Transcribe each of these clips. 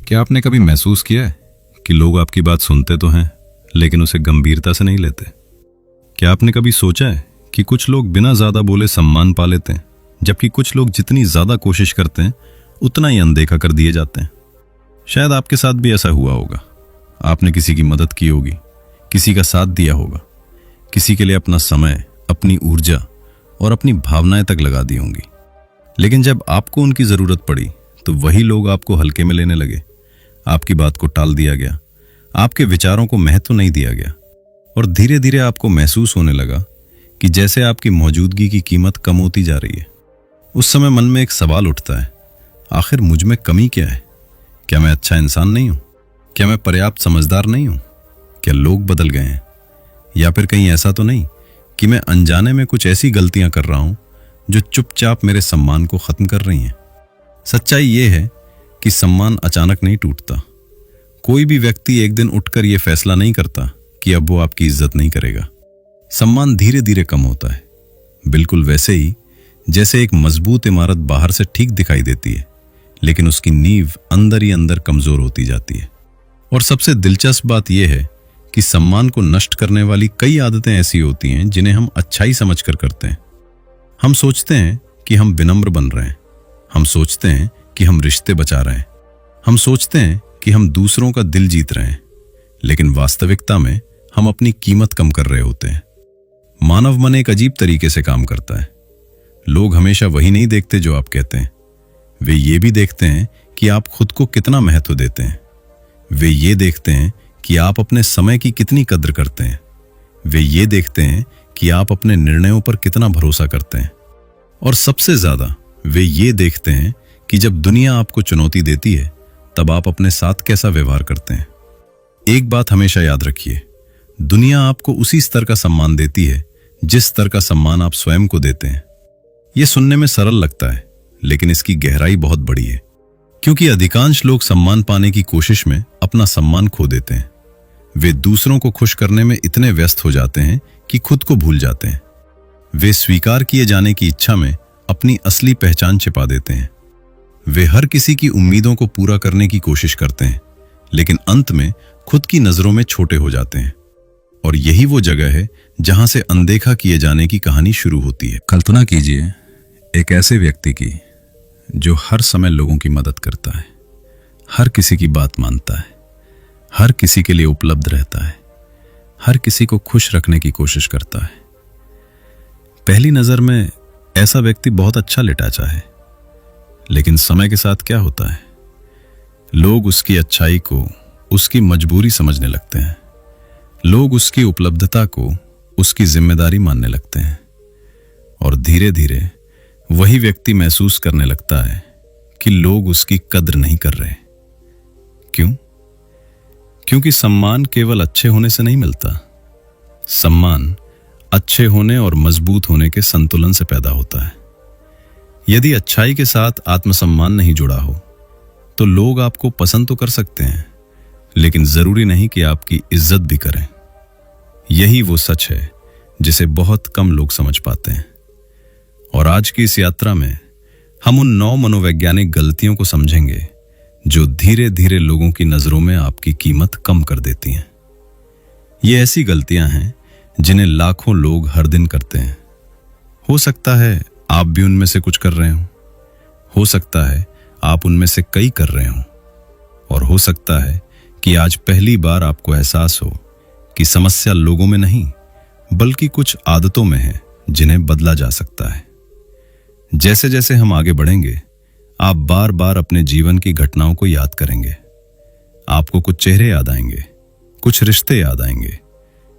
क्या आपने कभी महसूस किया है कि लोग आपकी बात सुनते तो हैं लेकिन उसे गंभीरता से नहीं लेते? क्या आपने कभी सोचा है कि कुछ लोग बिना ज्यादा बोले सम्मान पा लेते हैं, जबकि कुछ लोग जितनी ज्यादा कोशिश करते हैं उतना ही अनदेखा कर दिए जाते हैं? शायद आपके साथ भी ऐसा हुआ होगा। आपने किसी की मदद की होगी, किसी का साथ दिया होगा, किसी के लिए अपना समय, अपनी ऊर्जा और अपनी भावनाएं तक लगा दी होंगी, लेकिन जब आपको उनकी जरूरत पड़ी तो वही लोग आपको हल्के में लेने लगे। आपकी बात को टाल दिया गया, आपके विचारों को महत्व नहीं दिया गया और धीरे धीरे आपको महसूस होने लगा कि जैसे आपकी मौजूदगी की कीमत कम होती जा रही है। उस समय मन में एक सवाल उठता है, आखिर मुझ में कमी क्या है? क्या मैं अच्छा इंसान नहीं हूं? क्या मैं पर्याप्त समझदार नहीं हूं? क्या लोग बदल गए हैं? या फिर कहीं ऐसा तो नहीं कि मैं अनजाने में कुछ ऐसी गलतियां कर रहा हूं जो चुपचाप मेरे सम्मान को खत्म कर रही हैं? सच्चाई यह है कि सम्मान अचानक नहीं टूटता। कोई भी व्यक्ति एक दिन उठकर यह फैसला नहीं करता कि अब वो आपकी इज्जत नहीं करेगा। सम्मान धीरे धीरे कम होता है, बिल्कुल वैसे ही जैसे एक मजबूत इमारत बाहर से ठीक दिखाई देती है, लेकिन उसकी नींव अंदर ही अंदर कमजोर होती जाती है। और सबसे दिलचस्प बात यह है कि सम्मान को नष्ट करने वाली कई आदतें ऐसी होती हैं जिन्हें हम अच्छाई समझकर करते हैं। हम सोचते हैं कि हम विनम्र बन रहे हैं, हम सोचते हैं कि हम रिश्ते बचा रहे हैं, हम सोचते हैं कि हम दूसरों का दिल जीत रहे हैं, लेकिन वास्तविकता में हम अपनी कीमत कम कर रहे होते हैं। मानव मन एक अजीब तरीके से काम करता है। लोग हमेशा वही नहीं देखते जो आप कहते हैं, वे ये भी देखते हैं कि आप खुद को कितना महत्व देते हैं। वे ये देखते हैं कि आप अपने समय की कितनी कद्र करते हैं। वे ये देखते हैं कि आप अपने निर्णयों पर कितना भरोसा करते हैं। और सबसे ज्यादा वे ये देखते हैं कि जब दुनिया आपको चुनौती देती है तब आप अपने साथ कैसा व्यवहार करते हैं। एक बात हमेशा याद रखिए, दुनिया आपको उसी स्तर का सम्मान देती है जिस स्तर का सम्मान आप स्वयं को देते हैं। यह सुनने में सरल लगता है, लेकिन इसकी गहराई बहुत बड़ी है, क्योंकि अधिकांश लोग सम्मान पाने की कोशिश में अपना सम्मान खो देते हैं। वे दूसरों को खुश करने में इतने व्यस्त हो जाते हैं कि खुद को भूल जाते हैं। वे स्वीकार किए जाने की इच्छा में अपनी असली पहचान छिपा देते हैं। वे हर किसी की उम्मीदों को पूरा करने की कोशिश करते हैं, लेकिन अंत में खुद की नजरों में छोटे हो जाते हैं। और यही वो जगह है जहां से अनदेखा किए जाने की कहानी शुरू होती है। कल्पना कीजिए एक ऐसे व्यक्ति की जो हर समय लोगों की मदद करता है, हर किसी की बात मानता है, हर किसी के लिए उपलब्ध रहता है, हर किसी को खुश रखने की कोशिश करता है। पहली नजर में ऐसा व्यक्ति बहुत अच्छा लिटाचा है, लेकिन समय के साथ क्या होता है, लोग उसकी अच्छाई को उसकी मजबूरी समझने लगते हैं। लोग उसकी उपलब्धता को उसकी जिम्मेदारी मानने लगते हैं और धीरे धीरे वही व्यक्ति महसूस करने लगता है कि लोग उसकी कद्र नहीं कर रहे। क्यों? क्योंकि सम्मान केवल अच्छे होने से नहीं मिलता। सम्मान अच्छे होने और मजबूत होने के संतुलन से पैदा होता है। यदि अच्छाई के साथ आत्मसम्मान नहीं जुड़ा हो तो लोग आपको पसंद तो कर सकते हैं, लेकिन जरूरी नहीं कि आपकी इज्जत भी करें। यही वो सच है जिसे बहुत कम लोग समझ पाते हैं। और आज की इस यात्रा में हम उन 9 मनोवैज्ञानिक गलतियों को समझेंगे जो धीरे धीरे लोगों की नजरों में आपकी कीमत कम कर देती हैं। ये ऐसी गलतियां हैं जिन्हें लाखों लोग हर दिन करते हैं। हो सकता है आप भी उनमें से कुछ कर रहे हो सकता है आप उनमें से कई कर रहे हो, और हो सकता है कि आज पहली बार आपको एहसास हो कि समस्या लोगों में नहीं बल्कि कुछ आदतों में है जिन्हें बदला जा सकता है। जैसे जैसे हम आगे बढ़ेंगे आप बार बार अपने जीवन की घटनाओं को याद करेंगे। आपको कुछ चेहरे याद आएंगे, कुछ रिश्ते याद आएंगे,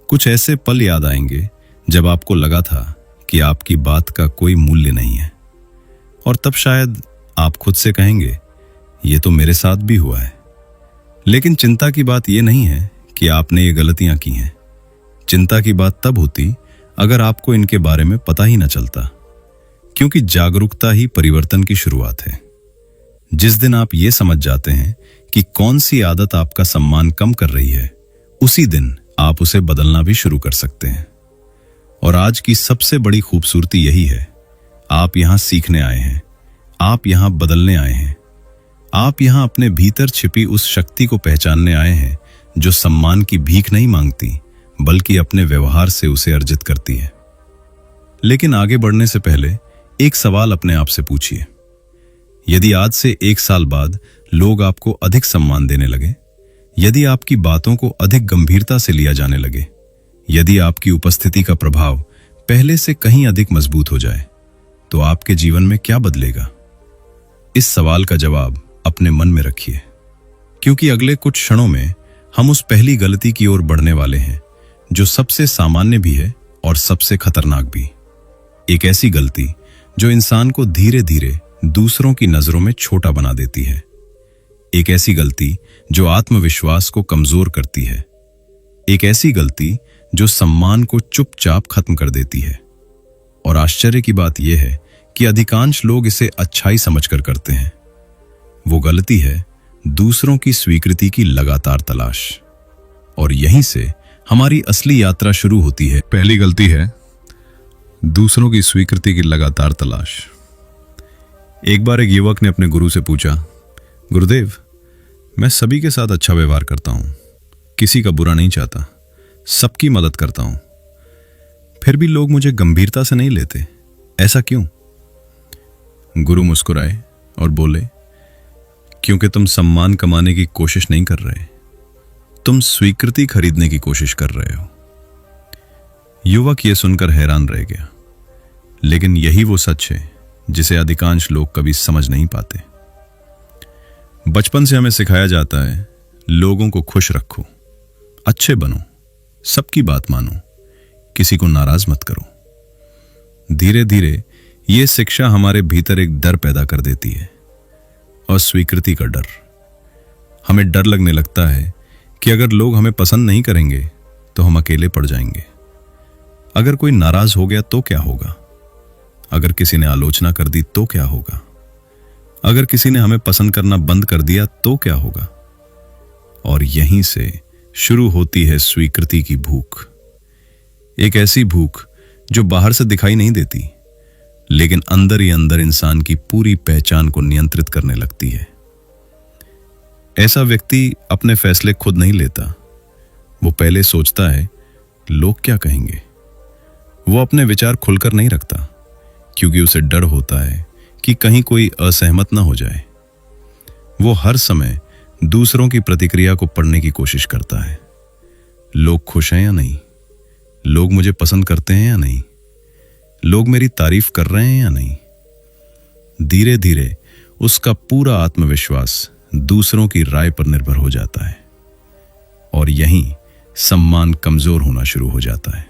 कुछ ऐसे पल याद आएंगे जब आपको लगा था कि आपकी बात का कोई मूल्य नहीं है। और तब शायद आप खुद से कहेंगे, ये तो मेरे साथ भी हुआ है। लेकिन चिंता की बात यह नहीं है कि आपने ये गलतियां की हैं। चिंता की बात तब होती अगर आपको इनके बारे में पता ही न चलता, क्योंकि जागरूकता ही परिवर्तन की शुरुआत है। जिस दिन आप ये समझ जाते हैं कि कौन सी आदत आपका सम्मान कम कर रही है, उसी दिन आप उसे बदलना भी शुरू कर सकते हैं। और आज की सबसे बड़ी खूबसूरती यही है, आप यहां सीखने आए हैं, आप यहां बदलने आए हैं। आप यहां अपने भीतर छिपी उस शक्ति को पहचानने आए हैं जो सम्मान की भीख नहीं मांगती बल्कि अपने व्यवहार से उसे अर्जित करती है। लेकिन आगे बढ़ने से पहले एक सवाल अपने आप से पूछिए। यदि आज से 1 साल बाद लोग आपको अधिक सम्मान देने लगे, यदि आपकी बातों को अधिक गंभीरता से लिया जाने लगे, यदि आपकी उपस्थिति का प्रभाव पहले से कहीं अधिक मजबूत हो जाए, तो आपके जीवन में क्या बदलेगा? इस सवाल का जवाब अपने मन में रखिए, क्योंकि अगले कुछ क्षणों में हम उस पहली गलती की ओर बढ़ने वाले हैं जो सबसे सामान्य भी है और सबसे खतरनाक भी। एक ऐसी गलती जो इंसान को धीरे धीरे दूसरों की नजरों में छोटा बना देती है। एक ऐसी गलती जो आत्मविश्वास को कमजोर करती है। एक ऐसी गलती जो सम्मान को चुपचाप खत्म कर देती है। और आश्चर्य की बात यह है कि अधिकांश लोग इसे अच्छाई समझकर करते हैं। वो गलती है दूसरों की स्वीकृति की लगातार तलाश। और यहीं से हमारी असली यात्रा शुरू होती है। पहली गलती है दूसरों की स्वीकृति की लगातार तलाश। एक बार एक युवक ने अपने गुरु से पूछा, गुरुदेव, मैं सभी के साथ अच्छा व्यवहार करता हूं, किसी का बुरा नहीं चाहता, सबकी मदद करता हूं, फिर भी लोग मुझे गंभीरता से नहीं लेते, ऐसा क्यों? गुरु मुस्कुराए और बोले, क्योंकि तुम सम्मान कमाने की कोशिश नहीं कर रहे, तुम स्वीकृति खरीदने की कोशिश कर रहे हो। युवक यह सुनकर हैरान रह गया। लेकिन यही वो सच है जिसे अधिकांश लोग कभी समझ नहीं पाते। बचपन से हमें सिखाया जाता है, लोगों को खुश रखो, अच्छे बनो, सबकी बात मानो, किसी को नाराज मत करो। धीरे धीरे यह शिक्षा हमारे भीतर एक डर पैदा कर देती है, अस्वीकृति का डर। हमें डर लगने लगता है कि अगर लोग हमें पसंद नहीं करेंगे तो हम अकेले पड़ जाएंगे। अगर कोई नाराज हो गया तो क्या होगा? अगर किसी ने आलोचना कर दी तो क्या होगा? अगर किसी ने हमें पसंद करना बंद कर दिया तो क्या होगा? और यहीं से शुरू होती है स्वीकृति की भूख। एक ऐसी भूख जो बाहर से दिखाई नहीं देती, लेकिन अंदर ही अंदर इंसान की पूरी पहचान को नियंत्रित करने लगती है। ऐसा व्यक्ति अपने फैसले खुद नहीं लेता। वो पहले सोचता है, लोग क्या कहेंगे। वो अपने विचार खुलकर नहीं रखता, क्योंकि उसे डर होता है कि कहीं कोई असहमत ना हो जाए। वो हर समय दूसरों की प्रतिक्रिया को पढ़ने की कोशिश करता है। लोग खुश हैं या नहीं, लोग मुझे पसंद करते हैं या नहीं, लोग मेरी तारीफ कर रहे हैं या नहीं। धीरे धीरे उसका पूरा आत्मविश्वास दूसरों की राय पर निर्भर हो जाता है, और यहीं सम्मान कमजोर होना शुरू हो जाता है।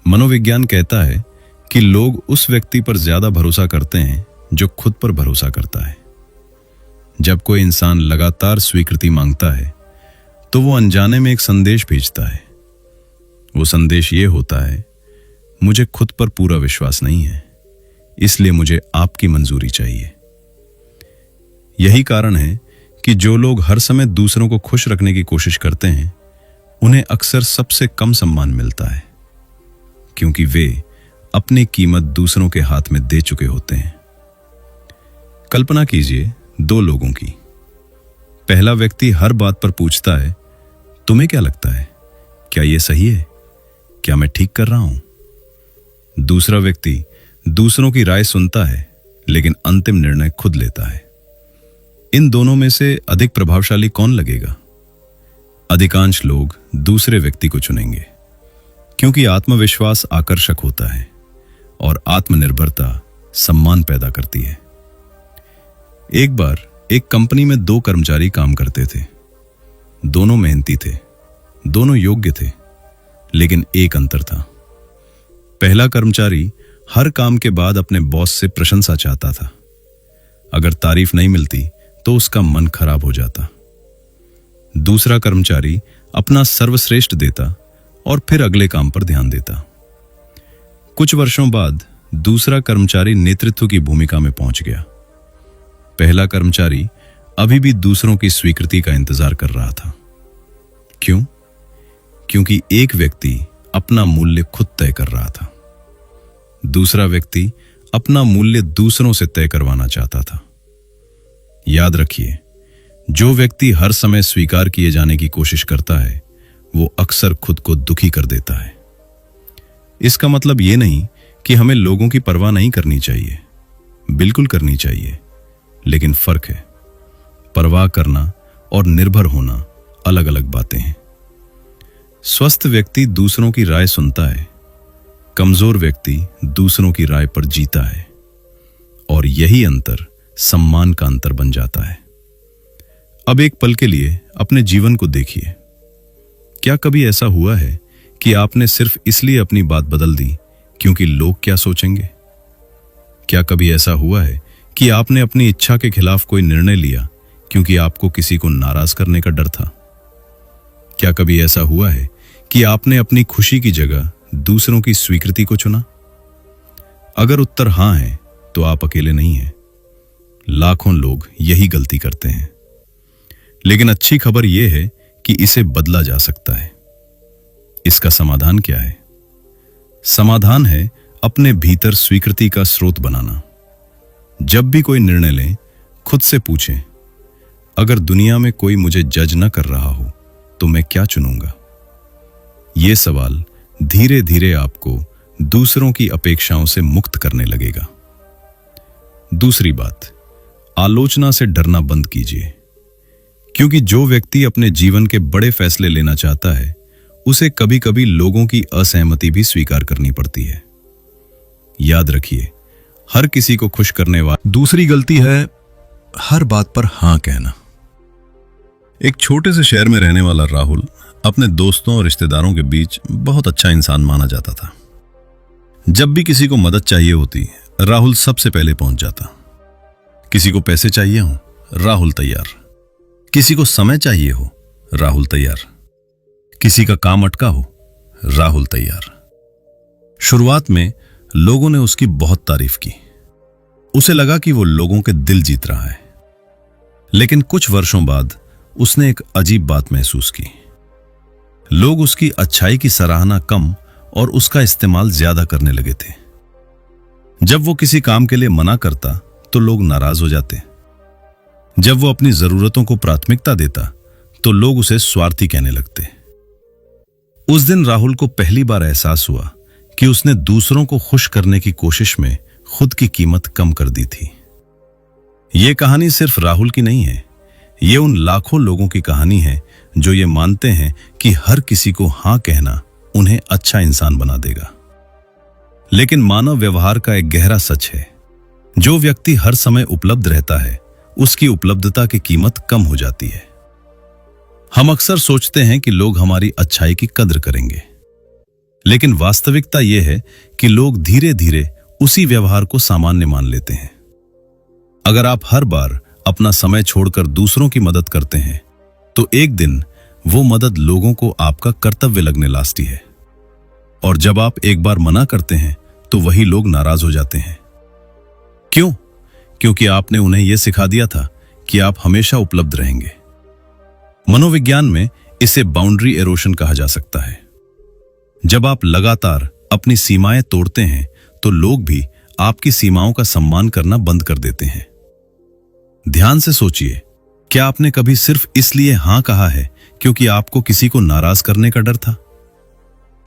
मनोविज्ञान कहता है कि लोग उस व्यक्ति पर ज्यादा भरोसा करते हैं जो खुद पर भरोसा करता है। जब कोई इंसान लगातार स्वीकृति मांगता है तो वो अनजाने में एक संदेश भेजता है। वो संदेश ये होता है, मुझे खुद पर पूरा विश्वास नहीं है, इसलिए मुझे आपकी मंजूरी चाहिए। यही कारण है कि जो लोग हर समय दूसरों को खुश रखने की कोशिश करते हैं, उन्हें अक्सर सबसे कम सम्मान मिलता है, क्योंकि वे अपनी कीमत दूसरों के हाथ में दे चुके होते हैं। कल्पना कीजिए 2 लोगों की। पहला व्यक्ति हर बात पर पूछता है, तुम्हें क्या लगता है, क्या यह सही है, क्या मैं ठीक कर रहा हूं? दूसरा व्यक्ति दूसरों की राय सुनता है, लेकिन अंतिम निर्णय खुद लेता है। इन दोनों में से अधिक प्रभावशाली कौन लगेगा? अधिकांश लोग दूसरे व्यक्ति को चुनेंगे, क्योंकि आत्मविश्वास आकर्षक होता है और आत्मनिर्भरता सम्मान पैदा करती है। एक बार एक कंपनी में 2 कर्मचारी काम करते थे। दोनों मेहनती थे, दोनों योग्य थे, लेकिन एक अंतर था। पहला कर्मचारी हर काम के बाद अपने बॉस से प्रशंसा चाहता था। अगर तारीफ नहीं मिलती तो उसका मन खराब हो जाता। दूसरा कर्मचारी अपना सर्वश्रेष्ठ देता और फिर अगले काम पर ध्यान देता। कुछ वर्षों बाद दूसरा कर्मचारी नेतृत्व की भूमिका में पहुंच गया। पहला कर्मचारी अभी भी दूसरों की स्वीकृति का इंतजार कर रहा था। क्यों? क्योंकि एक व्यक्ति अपना मूल्य खुद तय कर रहा था, दूसरा व्यक्ति अपना मूल्य दूसरों से तय करवाना चाहता था। याद रखिए, जो व्यक्ति हर समय स्वीकार किए जाने की कोशिश करता है वो अक्सर खुद को दुखी कर देता है। इसका मतलब ये नहीं कि हमें लोगों की परवाह नहीं करनी चाहिए, बिल्कुल करनी चाहिए, लेकिन फर्क है। परवाह करना और निर्भर होना अलग अलग बातें हैं। स्वस्थ व्यक्ति दूसरों की राय सुनता है, कमजोर व्यक्ति दूसरों की राय पर जीता है, और यही अंतर सम्मान का अंतर बन जाता है। अब एक पल के लिए अपने जीवन को देखिए। क्या कभी ऐसा हुआ है कि आपने सिर्फ इसलिए अपनी बात बदल दी क्योंकि लोग क्या सोचेंगे? क्या कभी ऐसा हुआ है कि आपने अपनी इच्छा के खिलाफ कोई निर्णय लिया क्योंकि आपको किसी को नाराज करने का डर था? क्या कभी ऐसा हुआ है कि आपने अपनी खुशी की जगह दूसरों की स्वीकृति को चुना? अगर उत्तर हां है तो आप अकेले नहीं हैं। लाखों लोग यही गलती करते हैं। लेकिन अच्छी खबर यह है कि इसे बदला जा सकता है। इसका समाधान क्या है? समाधान है अपने भीतर स्वीकृति का स्रोत बनाना। जब भी कोई निर्णय लें, खुद से पूछें, अगर दुनिया में कोई मुझे जज न कर रहा हो तो मैं क्या चुनूंगा? यह सवाल धीरे धीरे आपको दूसरों की अपेक्षाओं से मुक्त करने लगेगा। दूसरी बात, आलोचना से डरना बंद कीजिए, क्योंकि जो व्यक्ति अपने जीवन के बड़े फैसले लेना चाहता है उसे कभी कभी लोगों की असहमति भी स्वीकार करनी पड़ती है। याद रखिए, हर किसी को खुश करने वाली दूसरी गलती है हर बात पर हां कहना। एक छोटे से शहर में रहने वाला राहुल अपने दोस्तों और रिश्तेदारों के बीच बहुत अच्छा इंसान माना जाता था। जब भी किसी को मदद चाहिए होती, राहुल सबसे पहले पहुंच जाता। किसी को पैसे चाहिए हो, राहुल तैयार। किसी को समय चाहिए हो, राहुल तैयार। किसी का काम अटका हो, राहुल तैयार। शुरुआत में लोगों ने उसकी बहुत तारीफ की। उसे लगा कि वो लोगों के दिल जीत रहा है। लेकिन कुछ वर्षों बाद उसने एक अजीब बात महसूस की। लोग उसकी अच्छाई की सराहना कम और उसका इस्तेमाल ज्यादा करने लगे थे। जब वो किसी काम के लिए मना करता तो लोग नाराज हो जाते। जब वो अपनी जरूरतों को प्राथमिकता देता तो लोग उसे स्वार्थी कहने लगते। उस दिन राहुल को पहली बार एहसास हुआ कि उसने दूसरों को खुश करने की कोशिश में खुद की कीमत कम कर दी थी। यह कहानी सिर्फ राहुल की नहीं है, ये उन लाखों लोगों की कहानी है जो ये मानते हैं कि हर किसी को हां कहना उन्हें अच्छा इंसान बना देगा। लेकिन मानव व्यवहार का एक गहरा सच है, जो व्यक्ति हर समय उपलब्ध रहता है उसकी उपलब्धता की कीमत कम हो जाती है। हम अक्सर सोचते हैं कि लोग हमारी अच्छाई की कद्र करेंगे, लेकिन वास्तविकता यह है कि लोग धीरे धीरे उसी व्यवहार को सामान्य मान लेते हैं। अगर आप हर बार अपना समय छोड़कर दूसरों की मदद करते हैं तो एक दिन वो मदद लोगों को आपका कर्तव्य लगने लगती है। और जब आप एक बार मना करते हैं तो वही लोग नाराज हो जाते हैं। क्यों? क्योंकि आपने उन्हें यह सिखा दिया था कि आप हमेशा उपलब्ध रहेंगे। मनोविज्ञान में इसे बाउंड्री एरोशन कहा जा सकता है। जब आप लगातार अपनी सीमाएं तोड़ते हैं तो लोग भी आपकी सीमाओं का सम्मान करना बंद कर देते हैं। ध्यान से सोचिए, क्या आपने कभी सिर्फ इसलिए हां कहा है क्योंकि आपको किसी को नाराज करने का डर था?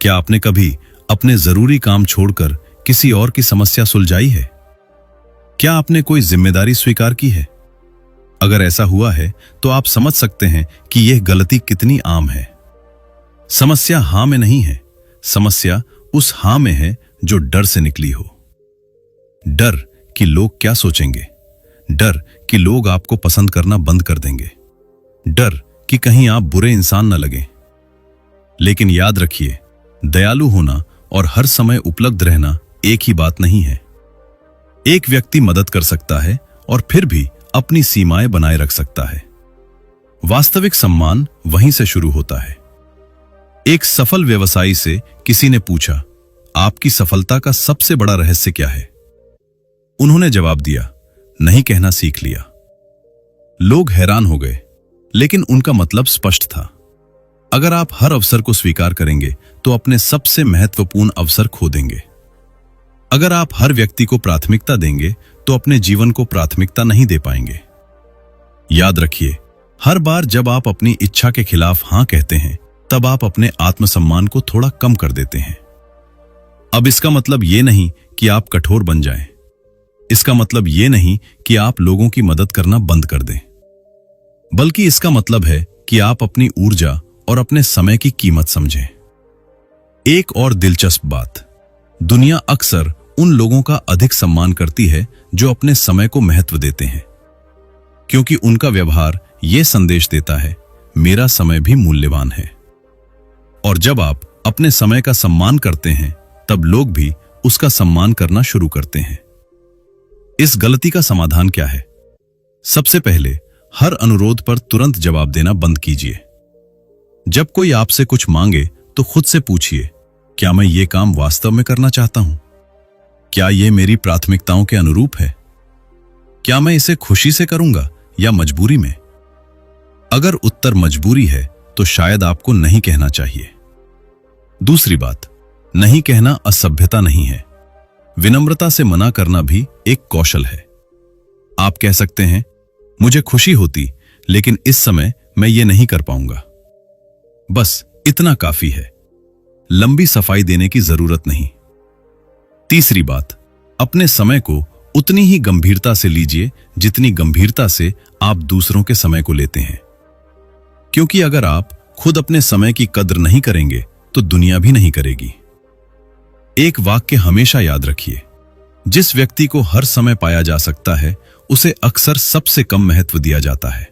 क्या आपने कभी अपने जरूरी काम छोड़कर किसी और की समस्या सुलझाई है? क्या आपने कोई जिम्मेदारी स्वीकार की है? अगर ऐसा हुआ है तो आप समझ सकते हैं कि यह गलती कितनी आम है। समस्या हां में नहीं है, समस्या उस हां में है जो डर से निकली हो। डर कि लोग क्या सोचेंगे, डर कि लोग आपको पसंद करना बंद कर देंगे, डर कि कहीं आप बुरे इंसान न लगें। लेकिन याद रखिए, दयालु होना और हर समय उपलब्ध रहना एक ही बात नहीं है। एक व्यक्ति मदद कर सकता है और फिर भी अपनी सीमाएं बनाए रख सकता है। वास्तविक सम्मान वहीं से शुरू होता है। एक सफल व्यवसायी से किसी ने पूछा, आपकी सफलता का सबसे बड़ा रहस्य क्या है? उन्होंने जवाब दिया, नहीं कहना सीख लिया। लोग हैरान हो गए, लेकिन उनका मतलब स्पष्ट था। अगर आप हर अवसर को स्वीकार करेंगे तो अपने सबसे महत्वपूर्ण अवसर खो देंगे। अगर आप हर व्यक्ति को प्राथमिकता देंगे तो अपने जीवन को प्राथमिकता नहीं दे पाएंगे। याद रखिए, हर बार जब आप अपनी इच्छा के खिलाफ हां कहते हैं, तब आप अपने आत्मसम्मान को थोड़ा कम कर देते हैं। अब इसका मतलब ये नहीं कि आप कठोर बन जाएं। इसका मतलब ये नहीं कि आप लोगों की मदद करना बंद कर दें, बल्कि इसका मतलब है कि आप अपनी ऊर्जा और अपने समय की कीमत समझें। एक और दिलचस्प बात, दुनिया अक्सर उन लोगों का अधिक सम्मान करती है जो अपने समय को महत्व देते हैं, क्योंकि उनका व्यवहार यह संदेश देता है, मेरा समय भी मूल्यवान है। और जब आप अपने समय का सम्मान करते हैं, तब लोग भी उसका सम्मान करना शुरू करते हैं। इस गलती का समाधान क्या है? सबसे पहले, हर अनुरोध पर तुरंत जवाब देना बंद कीजिए। जब कोई आपसे कुछ मांगे तो खुद से पूछिए, क्या मैं ये काम वास्तव में करना चाहता हूं? क्या यह मेरी प्राथमिकताओं के अनुरूप है? क्या मैं इसे खुशी से करूंगा या मजबूरी में? अगर उत्तर मजबूरी है तो शायद आपको नहीं कहना चाहिए। दूसरी बात, नहीं कहना असभ्यता नहीं है। विनम्रता से मना करना भी एक कौशल है। आप कह सकते हैं, मुझे खुशी होती, लेकिन इस समय मैं ये नहीं कर पाऊंगा। बस इतना काफी है। लंबी सफाई देने की जरूरत नहीं। तीसरी बात, अपने समय को उतनी ही गंभीरता से लीजिए जितनी गंभीरता से आप दूसरों के समय को लेते हैं। क्योंकि अगर आप खुद अपने समय की कद्र नहीं करेंगे तो दुनिया भी नहीं करेगी। एक वाक्य हमेशा याद रखिए, जिस व्यक्ति को हर समय पाया जा सकता है, उसे अक्सर सबसे कम महत्व दिया जाता है।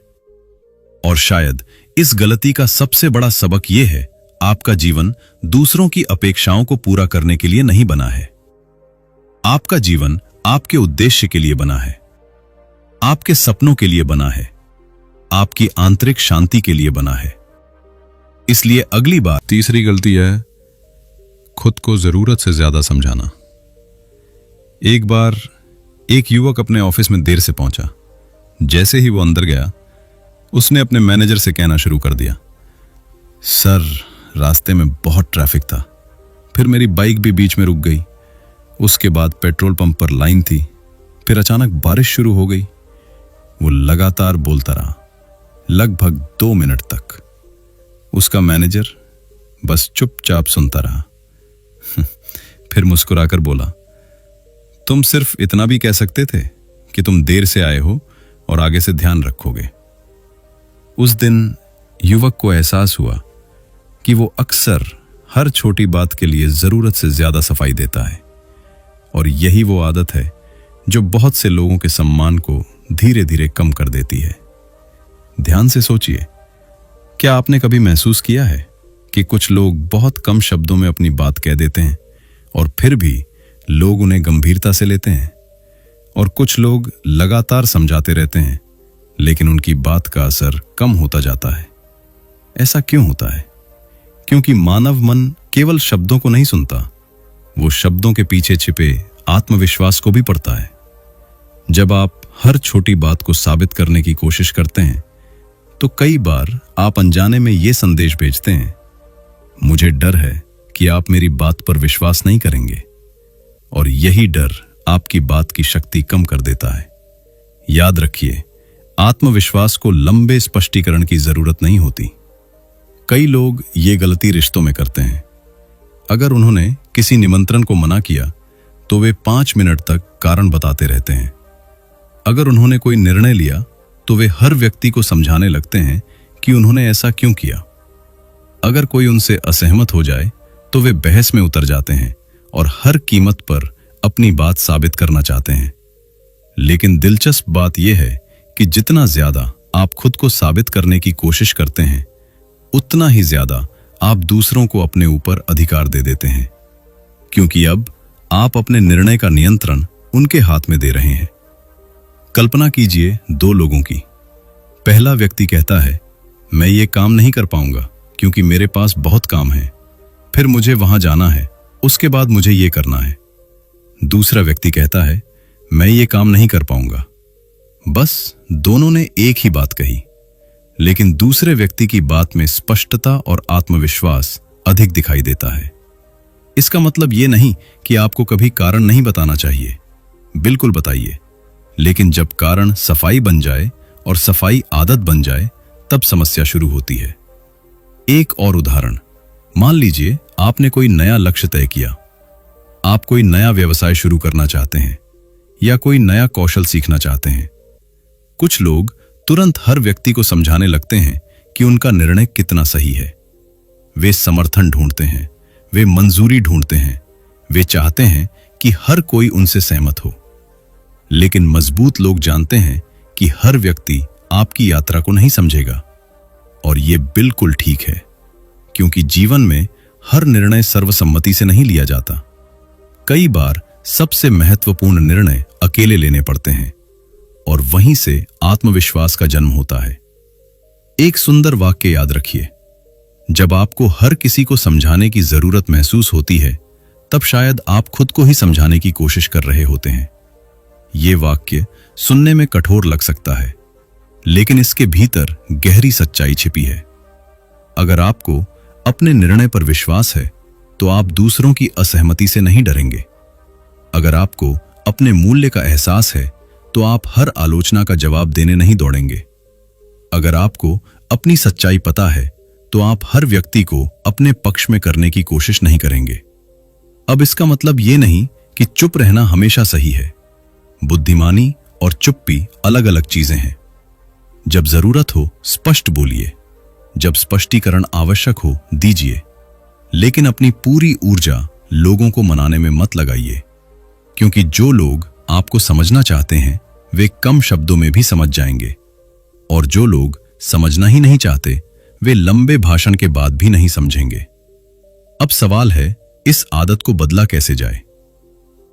और शायद इस गलती का सबसे बड़ा सबक यह है, आपका जीवन दूसरों की अपेक्षाओं को पूरा करने के लिए नहीं बना है। आपका जीवन आपके उद्देश्य के लिए बना है, आपके सपनों के लिए बना है, आपकी आंतरिक शांति के लिए बना है। इसलिए अगली बार तीसरी गलती है खुद को जरूरत से ज्यादा समझाना। एक बार एक युवक अपने ऑफिस में देर से पहुंचा। जैसे ही वो अंदर गया, उसने अपने मैनेजर से कहना शुरू कर दिया, सर, रास्ते में बहुत ट्रैफिक था, फिर मेरी बाइक भी बीच में रुक गई, उसके बाद पेट्रोल पंप पर लाइन थी, फिर अचानक बारिश शुरू हो गई। वो लगातार बोलता रहा, लगभग 2 मिनट तक। उसका मैनेजर बस चुपचाप सुनता रहा। फिर मुस्कुराकर बोला, तुम सिर्फ इतना भी कह सकते थे कि तुम देर से आए हो और आगे से ध्यान रखोगे। उस दिन युवक को एहसास हुआ कि वो अक्सर हर छोटी बात के लिए जरूरत से ज्यादा सफाई देता है, और यही वो आदत है जो बहुत से लोगों के सम्मान को धीरे धीरे कम कर देती है। ध्यान से सोचिए, क्या आपने कभी महसूस किया है कि कुछ लोग बहुत कम शब्दों में अपनी बात कह देते हैं और फिर भी लोग उन्हें गंभीरता से लेते हैं, और कुछ लोग लगातार समझाते रहते हैं लेकिन उनकी बात का असर कम होता जाता है? ऐसा क्यों होता है? क्योंकि मानव मन केवल शब्दों को नहीं सुनता, वो शब्दों के पीछे छिपे आत्मविश्वास को भी पढ़ता है। जब आप हर छोटी बात को साबित करने की कोशिश करते हैं, तो कई बार आप अनजाने में ये संदेश भेजते हैं, मुझे डर है कि आप मेरी बात पर विश्वास नहीं करेंगे, और यही डर आपकी बात की शक्ति कम कर देता है। याद रखिए, आत्मविश्वास को लंबे स्पष्टीकरण की जरूरत नहीं होती। कई लोग ये गलती रिश्तों में करते हैं। अगर उन्होंने किसी निमंत्रण को मना किया तो वे 5 मिनट तक कारण बताते रहते हैं। अगर उन्होंने कोई निर्णय लिया तो वे हर व्यक्ति को समझाने लगते हैं कि उन्होंने ऐसा क्यों किया। अगर कोई उनसे असहमत हो जाए तो वे बहस में उतर जाते हैं और हर कीमत पर अपनी बात साबित करना चाहते हैं। लेकिन दिलचस्प बात यह है कि जितना ज्यादा आप खुद को साबित करने की कोशिश करते हैं, उतना ही ज्यादा आप दूसरों को अपने ऊपर अधिकार दे देते हैं, क्योंकि अब आप अपने निर्णय का नियंत्रण उनके हाथ में दे रहे हैं। कल्पना कीजिए 2 लोगों की। पहला व्यक्ति कहता है, मैं ये काम नहीं कर पाऊंगा क्योंकि मेरे पास बहुत काम है, फिर मुझे वहां जाना है, उसके बाद मुझे ये करना है। दूसरा व्यक्ति कहता है, मैं ये काम नहीं कर पाऊंगा। बस दोनों ने एक ही बात कही, लेकिन दूसरे व्यक्ति की बात में स्पष्टता और आत्मविश्वास अधिक दिखाई देता है। इसका मतलब यह नहीं कि आपको कभी कारण नहीं बताना चाहिए, बिल्कुल बताइए, लेकिन जब कारण सफाई बन जाए और सफाई आदत बन जाए तब समस्या शुरू होती है। एक और उदाहरण, मान लीजिए आपने कोई नया लक्ष्य तय किया। आप कोई नया व्यवसाय शुरू करना चाहते हैं या कोई नया कौशल सीखना चाहते हैं। कुछ लोग तुरंत हर व्यक्ति को समझाने लगते हैं कि उनका निर्णय कितना सही है। वे समर्थन ढूंढते हैं, वे मंजूरी ढूंढते हैं, वे चाहते हैं कि हर कोई उनसे सहमत हो। लेकिन मजबूत लोग जानते हैं कि हर व्यक्ति आपकी यात्रा को नहीं समझेगा, और यह बिल्कुल ठीक है, क्योंकि जीवन में हर निर्णय सर्वसम्मति से नहीं लिया जाता। कई बार सबसे महत्वपूर्ण निर्णय अकेले लेने पड़ते हैं, और वहीं से आत्मविश्वास का जन्म होता है। एक सुंदर वाक्य याद रखिए, जब आपको हर किसी को समझाने की जरूरत महसूस होती है, तब शायद आप खुद को ही समझाने की कोशिश कर रहे होते हैं। यह वाक्य सुनने में कठोर लग सकता है, लेकिन इसके भीतर गहरी सच्चाई छिपी है। अगर आपको अपने निर्णय पर विश्वास है, तो आप दूसरों की असहमति से नहीं डरेंगे। अगर आपको अपने मूल्य का एहसास है, तो आप हर आलोचना का जवाब देने नहीं दौड़ेंगे। अगर आपको अपनी सच्चाई पता है, तो आप हर व्यक्ति को अपने पक्ष में करने की कोशिश नहीं करेंगे। अब इसका मतलब यह नहीं कि चुप रहना हमेशा सही है। बुद्धिमानी और चुप्पी अलग अलग चीजें हैं। जब जरूरत हो स्पष्ट बोलिए, जब स्पष्टीकरण आवश्यक हो दीजिए, लेकिन अपनी पूरी ऊर्जा लोगों को मनाने में मत लगाइए, क्योंकि जो लोग आपको समझना चाहते हैं वे कम शब्दों में भी समझ जाएंगे, और जो लोग समझना ही नहीं चाहते वे लंबे भाषण के बाद भी नहीं समझेंगे। अब सवाल है, इस आदत को बदला कैसे जाए?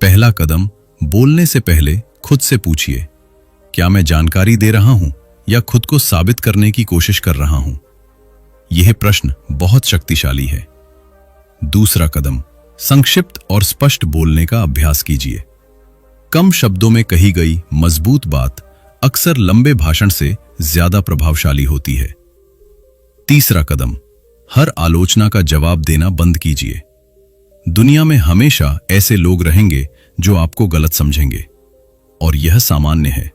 पहला कदम, बोलने से पहले खुद से पूछिए, क्या मैं जानकारी दे रहा हूं या खुद को साबित करने की कोशिश कर रहा हूं? यह प्रश्न बहुत शक्तिशाली है। दूसरा कदम, संक्षिप्त और स्पष्ट बोलने का अभ्यास कीजिए। कम शब्दों में कही गई मजबूत बात अक्सर लंबे भाषण से ज्यादा प्रभावशाली होती है। तीसरा कदम, हर आलोचना का जवाब देना बंद कीजिए। दुनिया में हमेशा ऐसे लोग रहेंगे जो आपको गलत समझेंगे, और यह सामान्य है।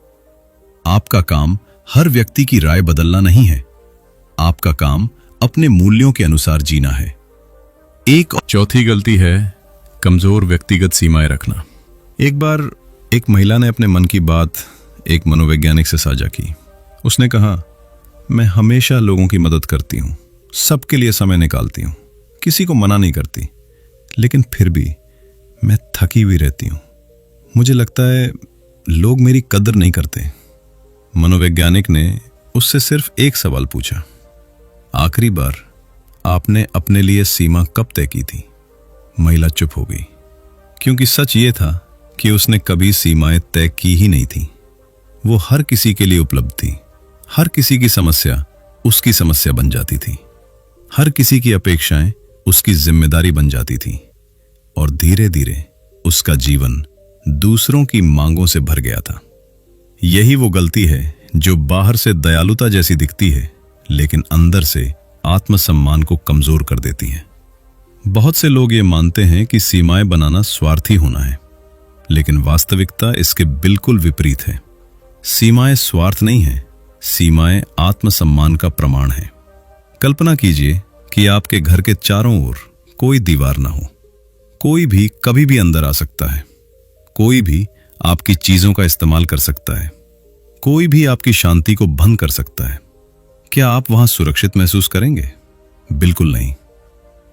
आपका काम हर व्यक्ति की राय बदलना नहीं है। आपका काम अपने मूल्यों के अनुसार जीना है। एक चौथी गलती है कमजोर व्यक्तिगत सीमाएं रखना। एक बार एक महिला ने अपने मन की बात एक मनोवैज्ञानिक से साझा की। उसने कहा, मैं हमेशा लोगों की मदद करती हूँ, सबके लिए समय निकालती हूँ, किसी को मना नहीं करती, लेकिन फिर भी मैं थकी हुई रहती हूँ। मुझे लगता है लोग मेरी कदर नहीं करते। मनोवैज्ञानिक ने उससे सिर्फ एक सवाल पूछा, आखिरी बार आपने अपने लिए सीमा कब तय की थी? महिला चुप हो गई, क्योंकि सच ये था कि उसने कभी सीमाएं तय की ही नहीं थी। वो हर किसी के लिए उपलब्ध थी। हर किसी की समस्या उसकी समस्या बन जाती थी। हर किसी की अपेक्षाएं उसकी जिम्मेदारी बन जाती थी, और धीरे धीरे उसका जीवन दूसरों की मांगों से भर गया था। यही वो गलती है जो बाहर से दयालुता जैसी दिखती है, लेकिन अंदर से आत्मसम्मान को कमजोर कर देती है। बहुत से लोग ये मानते हैं कि सीमाएं बनाना स्वार्थी होना है, लेकिन वास्तविकता इसके बिल्कुल विपरीत है। सीमाएं स्वार्थ नहीं है, सीमाएं आत्मसम्मान का प्रमाण है। कल्पना कीजिए कि आपके घर के चारों ओर कोई दीवार ना हो। कोई भी कभी भी अंदर आ सकता है। कोई भी आपकी चीजों का इस्तेमाल कर सकता है। कोई भी आपकी शांति को भंग कर सकता है। क्या आप वहां सुरक्षित महसूस करेंगे? बिल्कुल नहीं।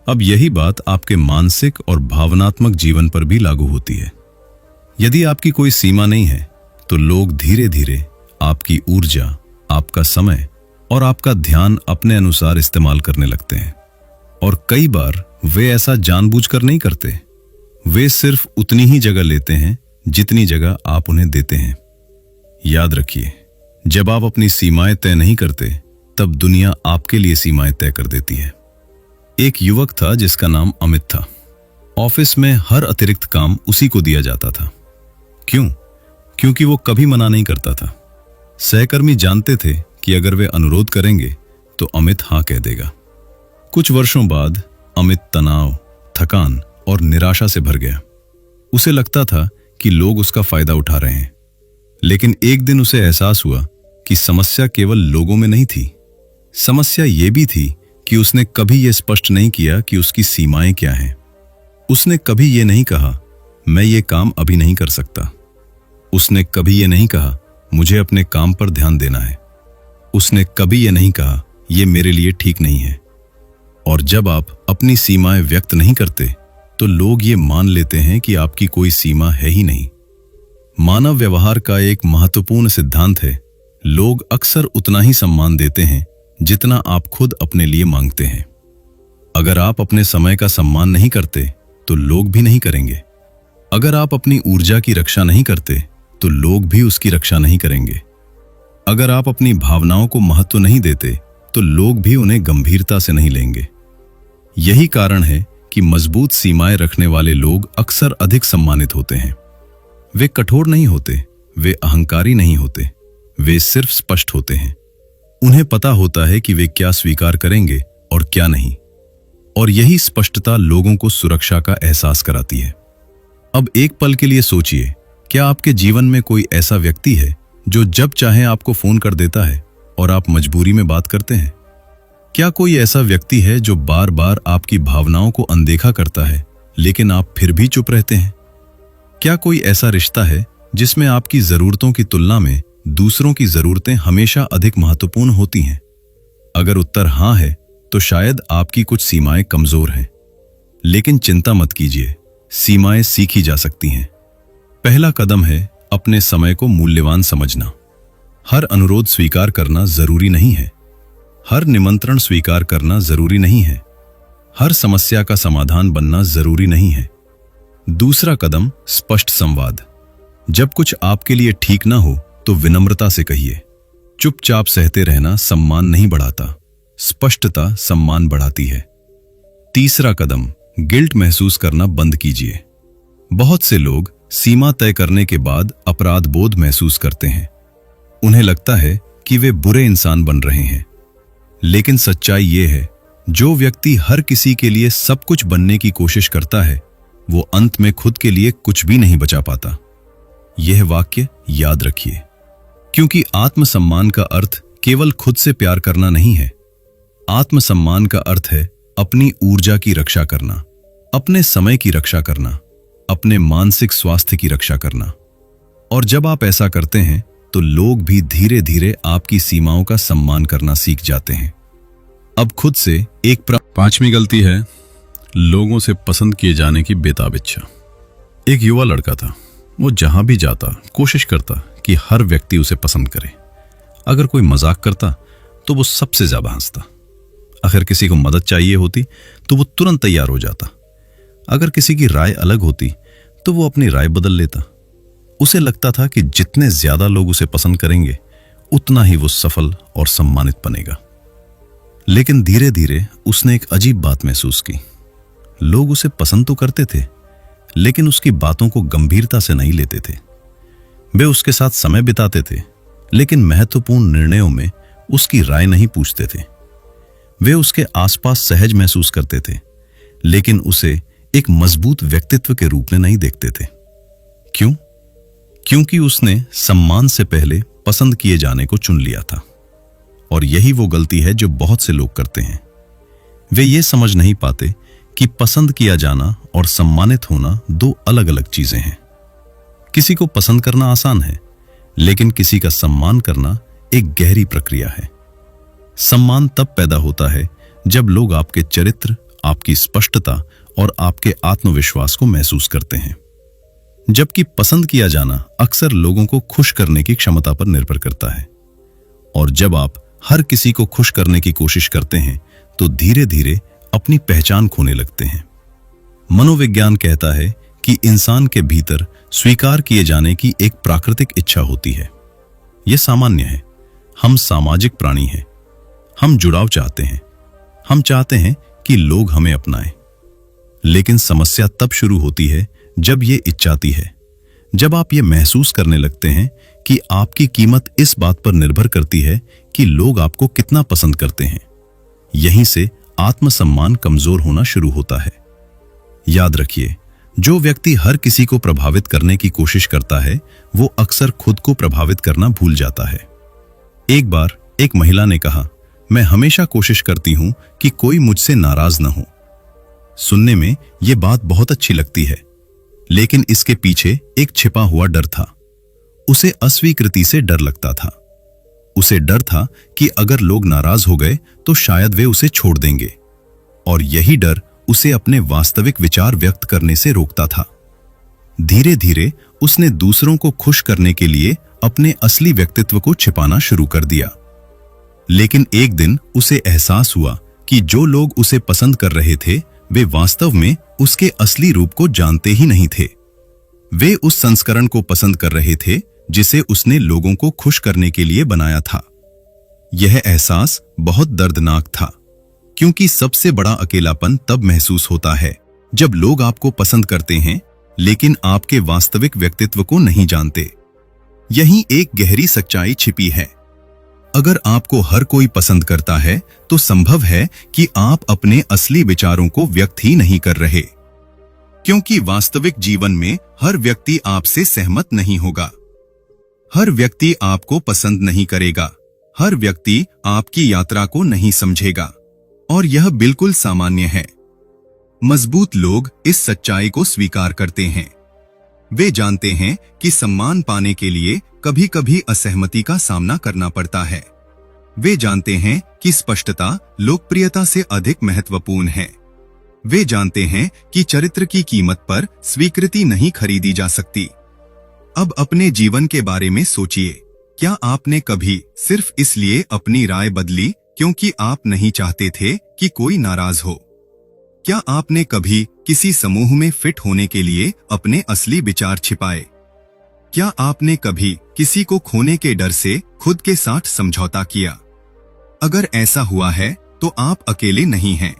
अब यही बात आपके मानसिक और भावनात्मक जीवन पर भी लागू होती है। यदि आपकी कोई सीमा नहीं है, तो लोग धीरे धीरे आपकी ऊर्जा, आपका समय और आपका ध्यान अपने अनुसार इस्तेमाल करने लगते हैं। और कई बार वे ऐसा जानबूझकर नहीं करते। वे सिर्फ उतनी ही जगह लेते हैं जितनी जगह आप उन्हें देते हैं। याद रखिए, जब आप अपनी सीमाएं तय नहीं करते, तब दुनिया आपके लिए सीमाएं तय कर देती है। एक युवक था जिसका नाम अमित था। ऑफिस में हर अतिरिक्त काम उसी को दिया जाता था। क्यों? क्योंकि वो कभी मना नहीं करता था। सहकर्मी जानते थे कि अगर वे अनुरोध करेंगे तो अमित हाँ कह देगा। कुछ वर्षों बाद अमित तनाव, थकान और निराशा से भर गया। उसे लगता था कि लोग उसका फायदा उठा रहे हैं। लेकिन एक दिन उसे एहसास हुआ कि समस्या केवल लोगों में नहीं थी, समस्या ये भी थी कि उसने कभी यह स्पष्ट नहीं किया कि उसकी सीमाएं क्या हैं। उसने कभी यह नहीं कहा, मैं ये काम अभी नहीं कर सकता। उसने कभी यह नहीं कहा, मुझे अपने काम पर ध्यान देना है। उसने कभी यह नहीं कहा, यह मेरे लिए ठीक नहीं है। और जब आप अपनी सीमाएं व्यक्त नहीं करते तो लोग ये मान लेते हैं कि आपकी कोई सीमा है ही नहीं। मानव व्यवहार का एक महत्वपूर्ण सिद्धांत है, लोग अक्सर उतना ही सम्मान देते हैं जितना आप खुद अपने लिए मांगते हैं। अगर आप अपने समय का सम्मान नहीं करते तो लोग भी नहीं करेंगे। अगर आप अपनी ऊर्जा की रक्षा नहीं करते तो लोग भी उसकी रक्षा नहीं करेंगे। अगर आप अपनी भावनाओं को महत्व नहीं देते तो लोग भी उन्हें गंभीरता से नहीं लेंगे। यही कारण है कि मजबूत सीमाएं रखने वाले लोग अक्सर अधिक सम्मानित होते हैं। वे कठोर नहीं होते, वे अहंकारी नहीं होते, वे सिर्फ स्पष्ट होते हैं। उन्हें पता होता है कि वे क्या स्वीकार करेंगे और क्या नहीं, और यही स्पष्टता लोगों को सुरक्षा का एहसास कराती है। अब एक पल के लिए सोचिए, क्या आपके जीवन में कोई ऐसा व्यक्ति है जो जब चाहे आपको फोन कर देता है और आप मजबूरी में बात करते हैं? क्या कोई ऐसा व्यक्ति है जो बार बार आपकी भावनाओं को अनदेखा करता है लेकिन आप फिर भी चुप रहते हैं? क्या कोई ऐसा रिश्ता है जिसमें आपकी जरूरतों की तुलना में दूसरों की जरूरतें हमेशा अधिक महत्वपूर्ण होती हैं? अगर उत्तर हां है तो शायद आपकी कुछ सीमाएं कमजोर हैं। लेकिन चिंता मत कीजिए, सीमाएं सीखी जा सकती हैं। पहला कदम है अपने समय को मूल्यवान समझना। हर अनुरोध स्वीकार करना जरूरी नहीं है। हर निमंत्रण स्वीकार करना जरूरी नहीं है। हर समस्या का समाधान बनना जरूरी नहीं है। दूसरा कदम, स्पष्ट संवाद। जब कुछ आपके लिए ठीक ना हो तो विनम्रता से कहिए। चुपचाप सहते रहना सम्मान नहीं बढ़ाता, स्पष्टता सम्मान बढ़ाती है। तीसरा कदम, गिल्ट महसूस करना बंद कीजिए। बहुत से लोग सीमा तय करने के बाद अपराध बोध महसूस करते हैं। उन्हें लगता है कि वे बुरे इंसान बन रहे हैं। लेकिन सच्चाई ये है, जो व्यक्ति हर किसी के लिए सब कुछ बनने की कोशिश करता है वो अंत में खुद के लिए कुछ भी नहीं बचा पाता। यह वाक्य याद रखिए, क्योंकि आत्मसम्मान का अर्थ केवल खुद से प्यार करना नहीं है। आत्मसम्मान का अर्थ है अपनी ऊर्जा की रक्षा करना, अपने समय की रक्षा करना, अपने मानसिक स्वास्थ्य की रक्षा करना। और जब आप ऐसा करते हैं तो लोग भी धीरे धीरे आपकी सीमाओं का सम्मान करना सीख जाते हैं। अब खुद से एक पांचवी गलती है लोगों से पसंद किए जाने की बेताब इच्छा। एक युवा लड़का था, वो जहां भी जाता कोशिश करता कि हर व्यक्ति उसे पसंद करे। अगर कोई मजाक करता तो वो सबसे ज्यादा हंसता। अगर किसी को मदद चाहिए होती तो वो तुरंत तैयार हो जाता। अगर किसी की राय अलग होती तो वो अपनी राय बदल लेता। उसे लगता था कि जितने ज्यादा लोग उसे पसंद करेंगे उतना ही वो सफल और सम्मानित बनेगा। लेकिन धीरे धीरे उसने एक अजीब बात महसूस की। लोग उसे पसंद तो करते थे, लेकिन उसकी बातों को गंभीरता से नहीं लेते थे। वे उसके साथ समय बिताते थे, लेकिन महत्वपूर्ण निर्णयों में उसकी राय नहीं पूछते थे। वे उसके आसपास सहज महसूस करते थे, लेकिन उसे एक मजबूत व्यक्तित्व के रूप में नहीं देखते थे। क्यों? क्योंकि उसने सम्मान से पहले पसंद किए जाने को चुन लिया था। और यही वो गलती है जो बहुत से लोग करते हैं। वे ये समझ नहीं पाते कि पसंद किया जाना और सम्मानित होना दो अलग अलग चीजें हैं। किसी को पसंद करना आसान है, लेकिन किसी का सम्मान करना एक गहरी प्रक्रिया है। सम्मान तब पैदा होता है जब लोग आपके चरित्र, आपकी स्पष्टता और आपके आत्मविश्वास को महसूस करते हैं। जबकि पसंद किया जाना अक्सर लोगों को खुश करने की क्षमता पर निर्भर करता है। और जब आप हर किसी को खुश करने की कोशिश करते हैं तो धीरे धीरे अपनी पहचान खोने लगते हैं। मनोविज्ञान कहता है कि इंसान के भीतर स्वीकार किए जाने की एक प्राकृतिक इच्छा होती है। यह सामान्य है। हम सामाजिक प्राणी हैं। हम जुड़ाव चाहते हैं। हम चाहते हैं कि लोग हमें अपनाएं। लेकिन समस्या तब शुरू होती है जब यह इच्छाती है, जब आप ये महसूस करने लगते हैं कि आपकी कीमत इस बात पर निर्भर करती है कि लोग आपको कितना पसंद करते हैं। यहीं से आत्मसम्मान कमजोर होना शुरू होता है। याद रखिए, जो व्यक्ति हर किसी को प्रभावित करने की कोशिश करता है वो अक्सर खुद को प्रभावित करना भूल जाता है। एक बार एक महिला ने कहा, मैं हमेशा कोशिश करती हूं कि कोई मुझसे नाराज न हो। सुनने में यह बात बहुत अच्छी लगती है, लेकिन इसके पीछे एक छिपा हुआ डर था। उसे अस्वीकृति से डर लगता था। उसे डर था कि अगर लोग नाराज हो गए तो शायद वे उसे छोड़ देंगे, और यही डर उसे अपने वास्तविक विचार व्यक्त करने से रोकता था। धीरे धीरे उसने दूसरों को खुश करने के लिए अपने असली व्यक्तित्व को छिपाना शुरू कर दिया। लेकिन एक दिन उसे एहसास हुआ कि जो लोग उसे पसंद कर रहे थे वे वास्तव में उसके असली रूप को जानते ही नहीं थे। वे उस संस्करण को पसंद कर रहे थे जिसे उसने लोगों को खुश करने के लिए बनाया था। यह एहसास बहुत दर्दनाक था, क्योंकि सबसे बड़ा अकेलापन तब महसूस होता है जब लोग आपको पसंद करते हैं लेकिन आपके वास्तविक व्यक्तित्व को नहीं जानते। यहीं एक गहरी सच्चाई छिपी है। अगर आपको हर कोई पसंद करता है तो संभव है कि आप अपने असली विचारों को व्यक्त ही नहीं कर रहे, क्योंकि वास्तविक जीवन में हर व्यक्ति आपसे सहमत नहीं होगा। हर व्यक्ति आपको पसंद नहीं करेगा। हर व्यक्ति आपकी यात्रा को नहीं समझेगा, और यह बिल्कुल सामान्य है। मजबूत लोग इस सच्चाई को स्वीकार करते हैं। वे जानते हैं कि सम्मान पाने के लिए कभी कभी असहमति का सामना करना पड़ता है। वे जानते हैं कि स्पष्टता लोकप्रियता से अधिक महत्वपूर्ण है। वे जानते हैं कि चरित्र की कीमत पर स्वीकृति नहीं खरीदी जा सकती। अब अपने जीवन के बारे में सोचिए। क्या आपने कभी सिर्फ इसलिए अपनी राय बदली क्योंकि आप नहीं चाहते थे कि कोई नाराज हो? क्या आपने कभी किसी समूह में फिट होने के लिए अपने असली विचार छिपाए? क्या आपने कभी किसी को खोने के डर से खुद के साथ समझौता किया? अगर ऐसा हुआ है तो आप अकेले नहीं हैं।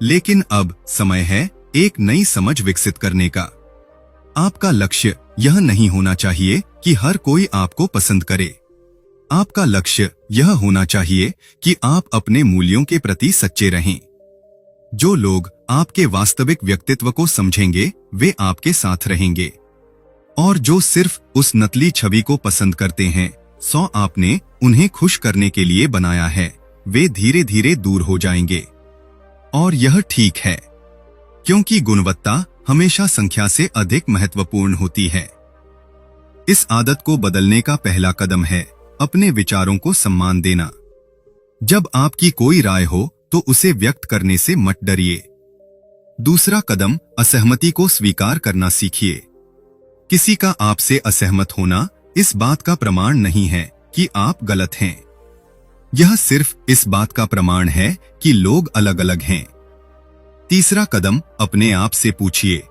लेकिन अब समय है एक नई समझ विकसित करने का। आपका लक्ष्य यह नहीं होना चाहिए कि हर कोई आपको पसंद करे। आपका लक्ष्य यह होना चाहिए कि आप अपने मूल्यों के प्रति सच्चे रहें। जो लोग आपके वास्तविक व्यक्तित्व को समझेंगे वे आपके साथ रहेंगे, और जो सिर्फ उस नकली छवि को पसंद करते हैं आपने उन्हें खुश करने के लिए बनाया है, वे धीरे धीरे दूर हो जाएंगे। और यह ठीक है, क्योंकि गुणवत्ता हमेशा संख्या से अधिक महत्वपूर्ण होती है। इस आदत को बदलने का पहला कदम है अपने विचारों को सम्मान देना। जब आपकी कोई राय हो तो उसे व्यक्त करने से मत डरिए। दूसरा कदम, असहमति को स्वीकार करना सीखिए। किसी का आपसे असहमत होना इस बात का प्रमाण नहीं है कि आप गलत हैं। यह सिर्फ इस बात का प्रमाण है कि लोग अलग अलग हैं। तीसरा कदम, अपने आप से पूछिए,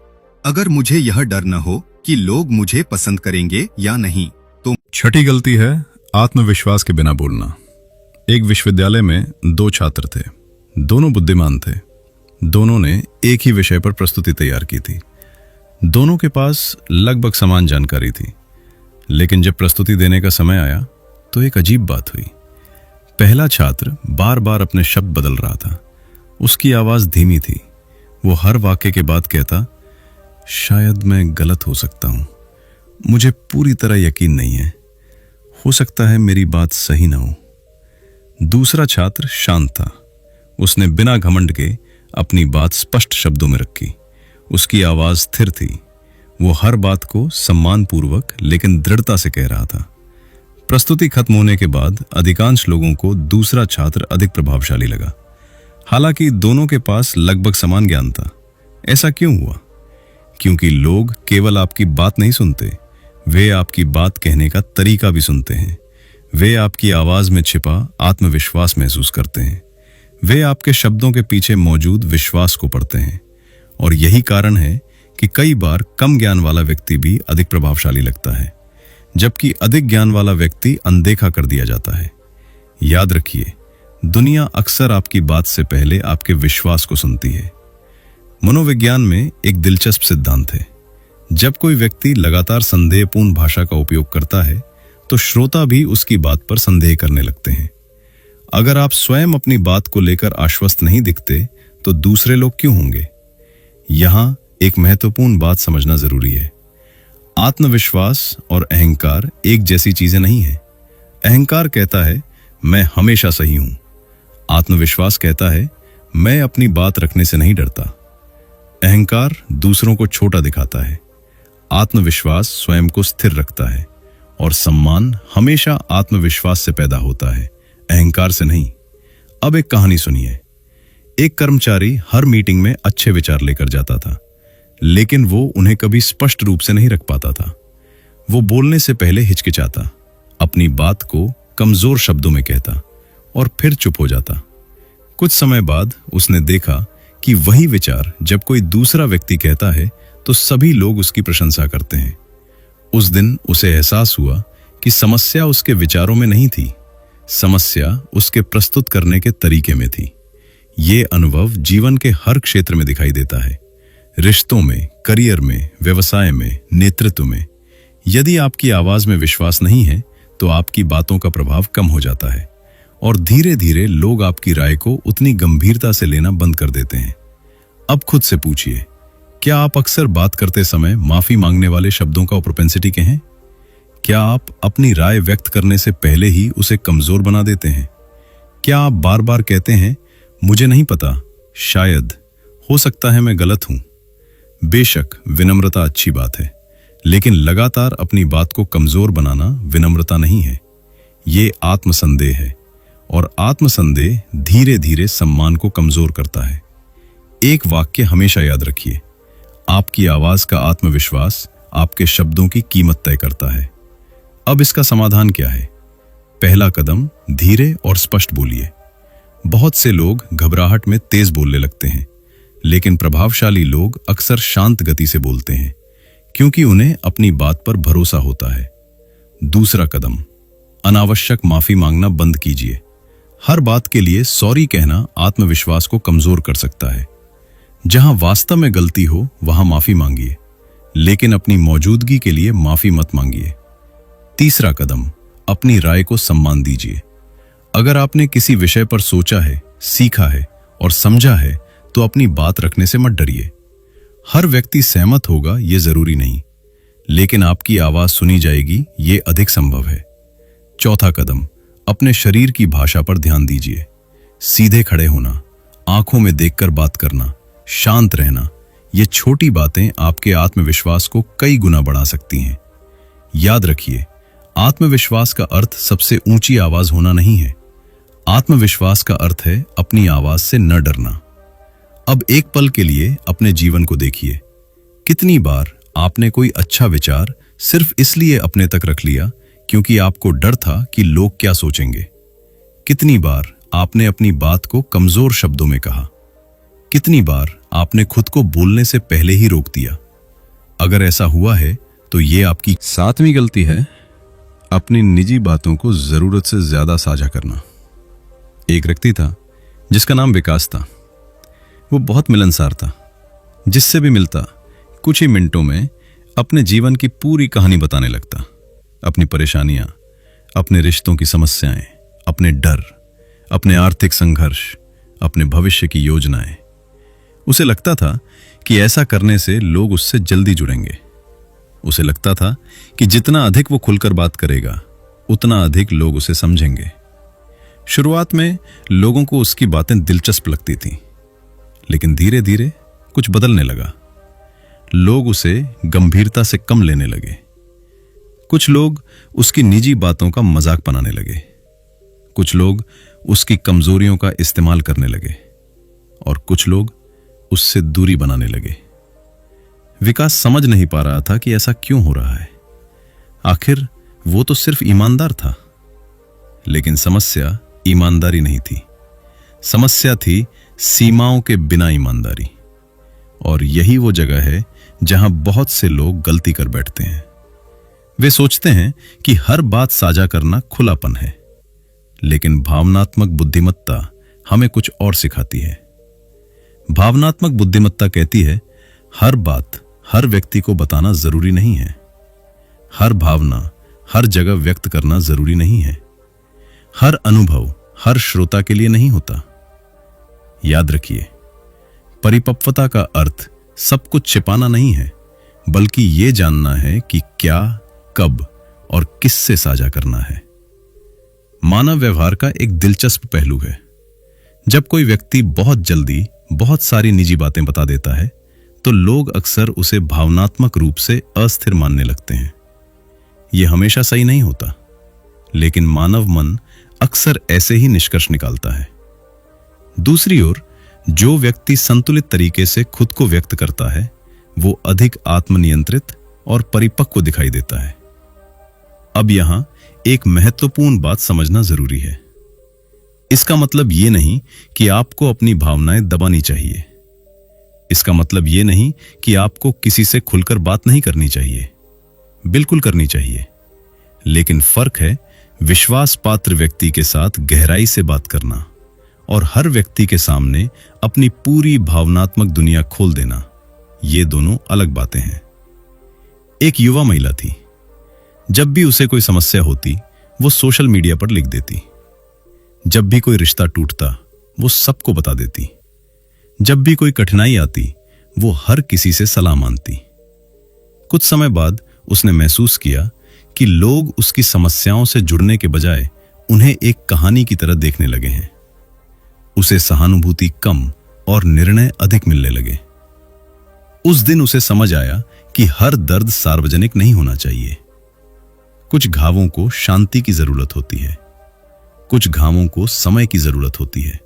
अगर मुझे यह डर न हो कि लोग मुझे पसंद करेंगे या नहीं तो। छठी गलती है आत्मविश्वास के बिना बोलना। एक विश्वविद्यालय में दो छात्र थे। दोनों बुद्धिमान थे। दोनों ने एक ही विषय पर प्रस्तुति तैयार की थी। दोनों के पास लगभग समान जानकारी थी, लेकिन जब प्रस्तुति देने का समय आया तो एक अजीब बात हुई। पहला छात्र बार बार अपने शब्द बदल रहा था। उसकी आवाज धीमी थी। वो हर वाक्य के बाद कहता, शायद मैं गलत हो सकता हूं, मुझे पूरी तरह यकीन नहीं है, हो सकता है मेरी बात सही ना हो। दूसरा छात्र शांत था। उसने बिना घमंड के अपनी बात स्पष्ट शब्दों में रखी। उसकी आवाज स्थिर थी। वो हर बात को सम्मानपूर्वक लेकिन दृढ़ता से कह रहा था। प्रस्तुति खत्म होने के बाद अधिकांश लोगों को दूसरा छात्र अधिक प्रभावशाली लगा, हालांकि दोनों के पास लगभग समान ज्ञान था। ऐसा क्यों हुआ? क्योंकि लोग केवल आपकी बात नहीं सुनते, वे आपकी बात कहने का तरीका भी सुनते हैं। वे आपकी आवाज में छिपा आत्मविश्वास महसूस करते हैं। वे आपके शब्दों के पीछे मौजूद विश्वास को पढ़ते हैं। और यही कारण है कि कई बार कम ज्ञान वाला व्यक्ति भी अधिक प्रभावशाली लगता है, जबकि अधिक ज्ञान वाला व्यक्ति अनदेखा कर दिया जाता है। याद रखिए, दुनिया अक्सर आपकी बात से पहले आपके विश्वास को सुनती है। मनोविज्ञान में एक दिलचस्प सिद्धांत है। जब कोई व्यक्ति लगातार संदेहपूर्ण भाषा का उपयोग करता है तो श्रोता भी उसकी बात पर संदेह करने लगते हैं। अगर आप स्वयं अपनी बात को लेकर आश्वस्त नहीं दिखते तो दूसरे लोग क्यों होंगे? यहां एक महत्वपूर्ण बात समझना जरूरी है। आत्मविश्वास और अहंकार एक जैसी चीजें नहीं हैं। अहंकार कहता है मैं हमेशा सही हूं। आत्मविश्वास कहता है मैं अपनी बात रखने से नहीं डरता। अहंकार दूसरों को छोटा दिखाता है, आत्मविश्वास स्वयं को स्थिर रखता है, और सम्मान हमेशा आत्मविश्वास से पैदा होता है, अहंकार से नहीं। अब एक कहानी सुनिए। एक कर्मचारी हर मीटिंग में अच्छे विचार लेकर जाता था, लेकिन वो उन्हें कभी स्पष्ट रूप से नहीं रख पाता था। वो बोलने से पहले हिचकिचाता, अपनी बात को कमजोर शब्दों में कहता और फिर चुप हो जाता। कुछ समय बाद उसने देखा कि वही विचार जब कोई दूसरा व्यक्ति कहता है तो सभी लोग उसकी प्रशंसा करते हैं। उस दिन उसे एहसास हुआ कि समस्या उसके विचारों में नहीं थी, समस्या उसके प्रस्तुत करने के तरीके में थी। ये अनुभव जीवन के हर क्षेत्र में दिखाई देता है, रिश्तों में, करियर में, व्यवसाय में, नेतृत्व में। यदि आपकी आवाज में विश्वास नहीं है तो आपकी बातों का प्रभाव कम हो जाता है और धीरे धीरे लोग आपकी राय को उतनी गंभीरता से लेना बंद कर देते हैं। अब खुद से पूछिए, क्या आप अक्सर बात करते समय माफी मांगने वाले शब्दों का प्रोपेंसिटी के हैं? क्या आप अपनी राय व्यक्त करने से पहले ही उसे कमजोर बना देते हैं? क्या आप बार बार कहते हैं मुझे नहीं पता, शायद, हो सकता है मैं गलत हूं? बेशक विनम्रता अच्छी बात है, लेकिन लगातार अपनी बात को कमजोर बनाना विनम्रता नहीं है, ये आत्मसंदेह है, और आत्मसंदेह धीरे धीरे सम्मान को कमजोर करता है। एक वाक्य हमेशा याद रखिए, आपकी आवाज का आत्मविश्वास आपके शब्दों की कीमत तय करता है। अब इसका समाधान क्या है? पहला कदम, धीरे और स्पष्ट बोलिए। बहुत से लोग घबराहट में तेज बोलने लगते हैं, लेकिन प्रभावशाली लोग अक्सर शांत गति से बोलते हैं, क्योंकि उन्हें अपनी बात पर भरोसा होता है। दूसरा कदम, अनावश्यक माफी मांगना बंद कीजिए। हर बात के लिए सॉरी कहना आत्मविश्वास को कमजोर कर सकता है। जहां वास्तव में गलती हो वहां माफी मांगिए, लेकिन अपनी मौजूदगी के लिए माफी मत मांगिए। तीसरा कदम, अपनी राय को सम्मान दीजिए। अगर आपने किसी विषय पर सोचा है, सीखा है और समझा है तो अपनी बात रखने से मत डरिए। हर व्यक्ति सहमत होगा ये जरूरी नहीं, लेकिन आपकी आवाज सुनी जाएगी ये अधिक संभव है। चौथा कदम, अपने शरीर की भाषा पर ध्यान दीजिए। सीधे खड़े होना, आंखों में देखकर बात करना, शांत रहना, ये छोटी बातें आपके आत्मविश्वास को कई गुना बढ़ा सकती हैं। याद रखिए, आत्मविश्वास का अर्थ सबसे ऊंची आवाज होना नहीं है। आत्मविश्वास का अर्थ है अपनी आवाज से न डरना। अब एक पल के लिए अपने जीवन को देखिए। कितनी बार आपने कोई अच्छा विचार सिर्फ इसलिए अपने तक रख लिया क्योंकि आपको डर था कि लोग क्या सोचेंगे? कितनी बार आपने अपनी बात को कमजोर शब्दों में कहा? कितनी बार आपने खुद को बोलने से पहले ही रोक दिया? अगर ऐसा हुआ है तो ये आपकी सातवीं गलती है, अपनी निजी बातों को जरूरत से ज्यादा साझा करना। एक व्यक्ति था जिसका नाम विकास था। वो बहुत मिलनसार था, जिससे भी मिलता कुछ ही मिनटों में अपने जीवन की पूरी कहानी बताने लगता। अपनी परेशानियां, अपने रिश्तों की समस्याएं, अपने डर, अपने आर्थिक संघर्ष, अपने भविष्य की योजनाएं। उसे लगता था कि ऐसा करने से लोग उससे जल्दी जुड़ेंगे। उसे लगता था कि जितना अधिक वो खुलकर बात करेगा उतना अधिक लोग उसे समझेंगे। शुरुआत में लोगों को उसकी बातें दिलचस्प लगती थीं, लेकिन धीरे धीरे कुछ बदलने लगा। लोग उसे गंभीरता से कम लेने लगे। कुछ लोग उसकी निजी बातों का मजाक बनाने लगे। कुछ लोग उसकी कमजोरियों का इस्तेमाल करने लगे और कुछ लोग उससे दूरी बनाने लगे। विकास समझ नहीं पा रहा था कि ऐसा क्यों हो रहा है। आखिर वो तो सिर्फ ईमानदार था। लेकिन समस्या ईमानदारी नहीं थी, समस्या थी सीमाओं के बिना ईमानदारी। और यही वो जगह है जहां बहुत से लोग गलती कर बैठते हैं। वे सोचते हैं कि हर बात साझा करना खुलापन है, लेकिन भावनात्मक बुद्धिमत्ता हमें कुछ और सिखाती है। भावनात्मक बुद्धिमत्ता कहती है हर बात हर व्यक्ति को बताना जरूरी नहीं है, हर भावना हर जगह व्यक्त करना जरूरी नहीं है, हर अनुभव हर श्रोता के लिए नहीं होता। याद रखिए, परिपक्वता का अर्थ सब कुछ छिपाना नहीं है, बल्कि यह जानना है कि क्या, कब और किससे साझा करना है। मानव व्यवहार का एक दिलचस्प पहलू है। जब कोई व्यक्ति बहुत जल्दी बहुत सारी निजी बातें बता देता है तो लोग अक्सर उसे भावनात्मक रूप से अस्थिर मानने लगते हैं। यह हमेशा सही नहीं होता, लेकिन मानव मन अक्सर ऐसे ही निष्कर्ष निकालता है। दूसरी ओर, जो व्यक्ति संतुलित तरीके से खुद को व्यक्त करता है वो अधिक आत्मनियंत्रित और परिपक्व दिखाई देता है। अब यहां एक महत्वपूर्ण बात समझना जरूरी है। इसका मतलब यह नहीं कि आपको अपनी भावनाएं दबानी चाहिए। इसका मतलब यह नहीं कि आपको किसी से खुलकर बात नहीं करनी चाहिए। बिल्कुल करनी चाहिए, लेकिन फर्क है विश्वास पात्र व्यक्ति के साथ गहराई से बात करना और हर व्यक्ति के सामने अपनी पूरी भावनात्मक दुनिया खोल देना। ये दोनों अलग बातें हैं। एक युवा महिला थी। जब भी उसे कोई समस्या होती वो सोशल मीडिया पर लिख देती। जब भी कोई रिश्ता टूटता वो सबको बता देती। जब भी कोई कठिनाई आती वो हर किसी से सलाह मांगती। कुछ समय बाद उसने महसूस किया कि लोग उसकी समस्याओं से जुड़ने के बजाय उन्हें एक कहानी की तरह देखने लगे हैं। उसे सहानुभूति कम और निर्णय अधिक मिलने लगे। उस दिन उसे समझ आया कि हर दर्द सार्वजनिक नहीं होना चाहिए। कुछ घावों को शांति की जरूरत होती है, कुछ घावों को समय की जरूरत होती है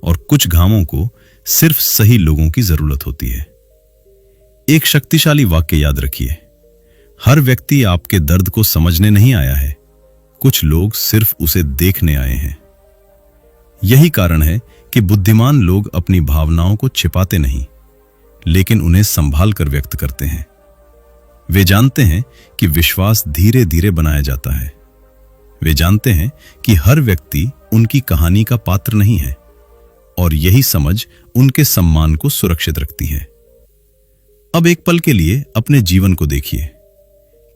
और कुछ घावों को सिर्फ सही लोगों की जरूरत होती है। एक शक्तिशाली वाक्य याद रखिए, हर व्यक्ति आपके दर्द को समझने नहीं आया है, कुछ लोग सिर्फ उसे देखने आए हैं। यही कारण है कि बुद्धिमान लोग अपनी भावनाओं को छिपाते नहीं, लेकिन उन्हें संभाल कर व्यक्त करते हैं। वे जानते हैं कि विश्वास धीरे धीरे बनाया जाता है। वे जानते हैं कि हर व्यक्ति उनकी कहानी का पात्र नहीं है और यही समझ उनके सम्मान को सुरक्षित रखती है। अब एक पल के लिए अपने जीवन को देखिए।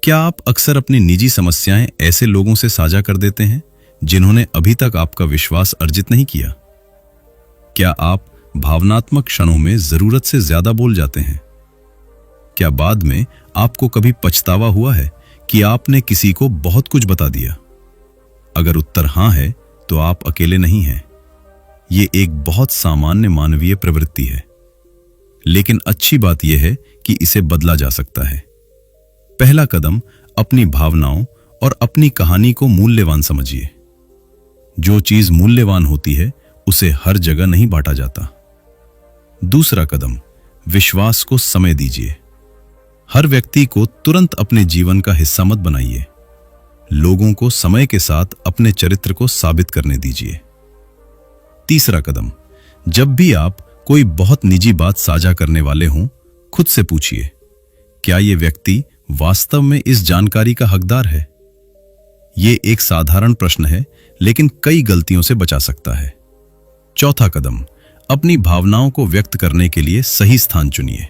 क्या आप अक्सर अपनी निजी समस्याएं ऐसे लोगों से साझा कर देते हैं जिन्होंने अभी तक आपका विश्वास अर्जित नहीं किया? क्या आप भावनात्मक क्षणों में जरूरत से ज्यादा बोल जाते हैं? क्या बाद में आपको कभी पछतावा हुआ है कि आपने किसी को बहुत कुछ बता दिया? अगर उत्तर हां है तो आप अकेले नहीं हैं। यह एक बहुत सामान्य मानवीय प्रवृत्ति है, लेकिन अच्छी बात यह है कि इसे बदला जा सकता है। पहला कदम अपनी भावनाओं और अपनी कहानी को मूल्यवान समझिए। जो चीज मूल्यवान होती है उसे हर जगह नहीं बांटा जाता। दूसरा कदम, विश्वास को समय दीजिए। हर व्यक्ति को तुरंत अपने जीवन का हिस्सा मत बनाइए। लोगों को समय के साथ अपने चरित्र को साबित करने दीजिए। तीसरा कदम, जब भी आप कोई बहुत निजी बात साझा करने वाले हों, खुद से पूछिए, क्या यह व्यक्ति वास्तव में इस जानकारी का हकदार है? यह एक साधारण प्रश्न है, लेकिन कई गलतियों से बचा सकता है। चौथा कदम, अपनी भावनाओं को व्यक्त करने के लिए सही स्थान चुनिए।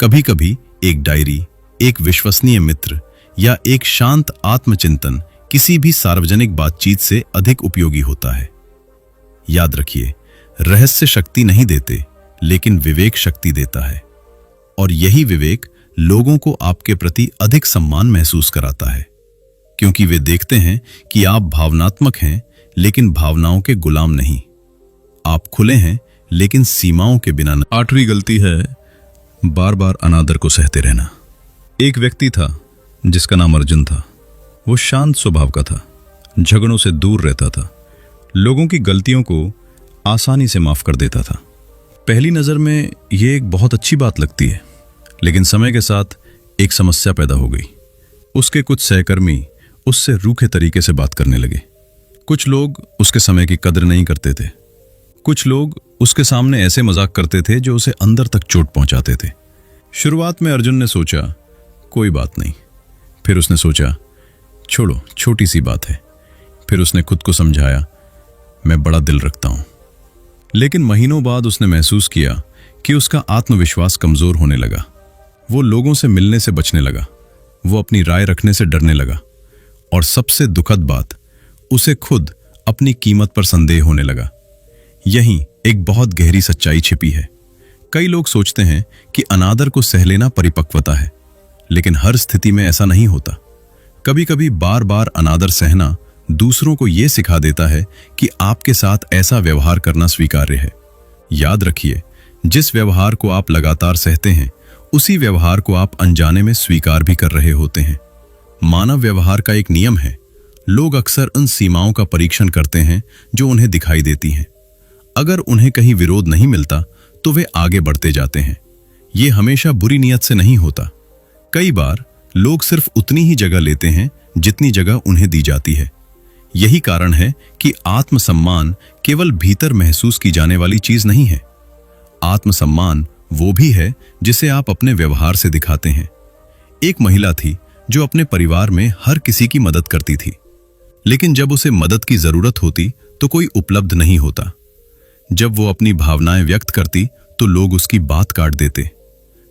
कभी कभी एक डायरी, एक विश्वसनीय मित्र या एक शांत आत्मचिंतन किसी भी सार्वजनिक बातचीत से अधिक उपयोगी होता है। याद रखिए, रहस्य शक्ति नहीं देते, लेकिन विवेक शक्ति देता है, और यही विवेक लोगों को आपके प्रति अधिक सम्मान महसूस कराता है, क्योंकि वे देखते हैं कि आप भावनात्मक हैं, लेकिन भावनाओं के गुलाम नहीं। आप खुले हैं, लेकिन सीमाओं के बिना नहीं। 8वीं गलती है बार बार अनादर को सहते रहना। एक व्यक्ति था जिसका नाम अर्जुन था। वो शांत स्वभाव का था, झगड़ों से दूर रहता था, लोगों की गलतियों को आसानी से माफ कर देता था। पहली नजर में यह एक बहुत अच्छी बात लगती है, लेकिन समय के साथ एक समस्या पैदा हो गई। उसके कुछ सहकर्मी उससे रूखे तरीके से बात करने लगे। कुछ लोग उसके समय की कदर नहीं करते थे। कुछ लोग उसके सामने ऐसे मजाक करते थे जो उसे अंदर तक चोट पहुंचाते थे। शुरुआत में अर्जुन ने सोचा कोई बात नहीं, फिर उसने सोचा छोड़ो, छोटी सी बात है। फिर उसने खुद को समझाया मैं बड़ा दिल रखता हूं। लेकिन महीनों बाद उसने महसूस किया कि उसका आत्मविश्वास कमजोर होने लगा। वो लोगों से मिलने से बचने लगा, वो अपनी राय रखने से डरने लगा, और सबसे दुखद बात, उसे खुद अपनी कीमत पर संदेह होने लगा। यहीं एक बहुत गहरी सच्चाई छिपी है। कई लोग सोचते हैं कि अनादर को सह लेना परिपक्वता है, लेकिन हर स्थिति में ऐसा नहीं होता। कभी कभी बार बार अनादर सहना दूसरों को यह सिखा देता है कि आपके साथ ऐसा व्यवहार करना स्वीकार्य है। याद रखिए, जिस व्यवहार को आप लगातार सहते हैं, उसी व्यवहार को आप अनजाने में स्वीकार भी कर रहे होते हैं। मानव व्यवहार का एक नियम है, लोग अक्सर उन सीमाओं का परीक्षण करते हैं जो उन्हें दिखाई देती हैं। अगर उन्हें कहीं विरोध नहीं मिलता तो वे आगे बढ़ते जाते हैं। ये हमेशा बुरी नीयत से नहीं होता। कई बार लोग सिर्फ उतनी ही जगह लेते हैं जितनी जगह उन्हें दी जाती है। यही कारण है कि आत्मसम्मान केवल भीतर महसूस की जाने वाली चीज नहीं है। आत्मसम्मान वो भी है जिसे आप अपने व्यवहार से दिखाते हैं। एक महिला थी जो अपने परिवार में हर किसी की मदद करती थी, लेकिन जब उसे मदद की जरूरत होती तो कोई उपलब्ध नहीं होता। जब वो अपनी भावनाएं व्यक्त करती तो लोग उसकी बात काट देते।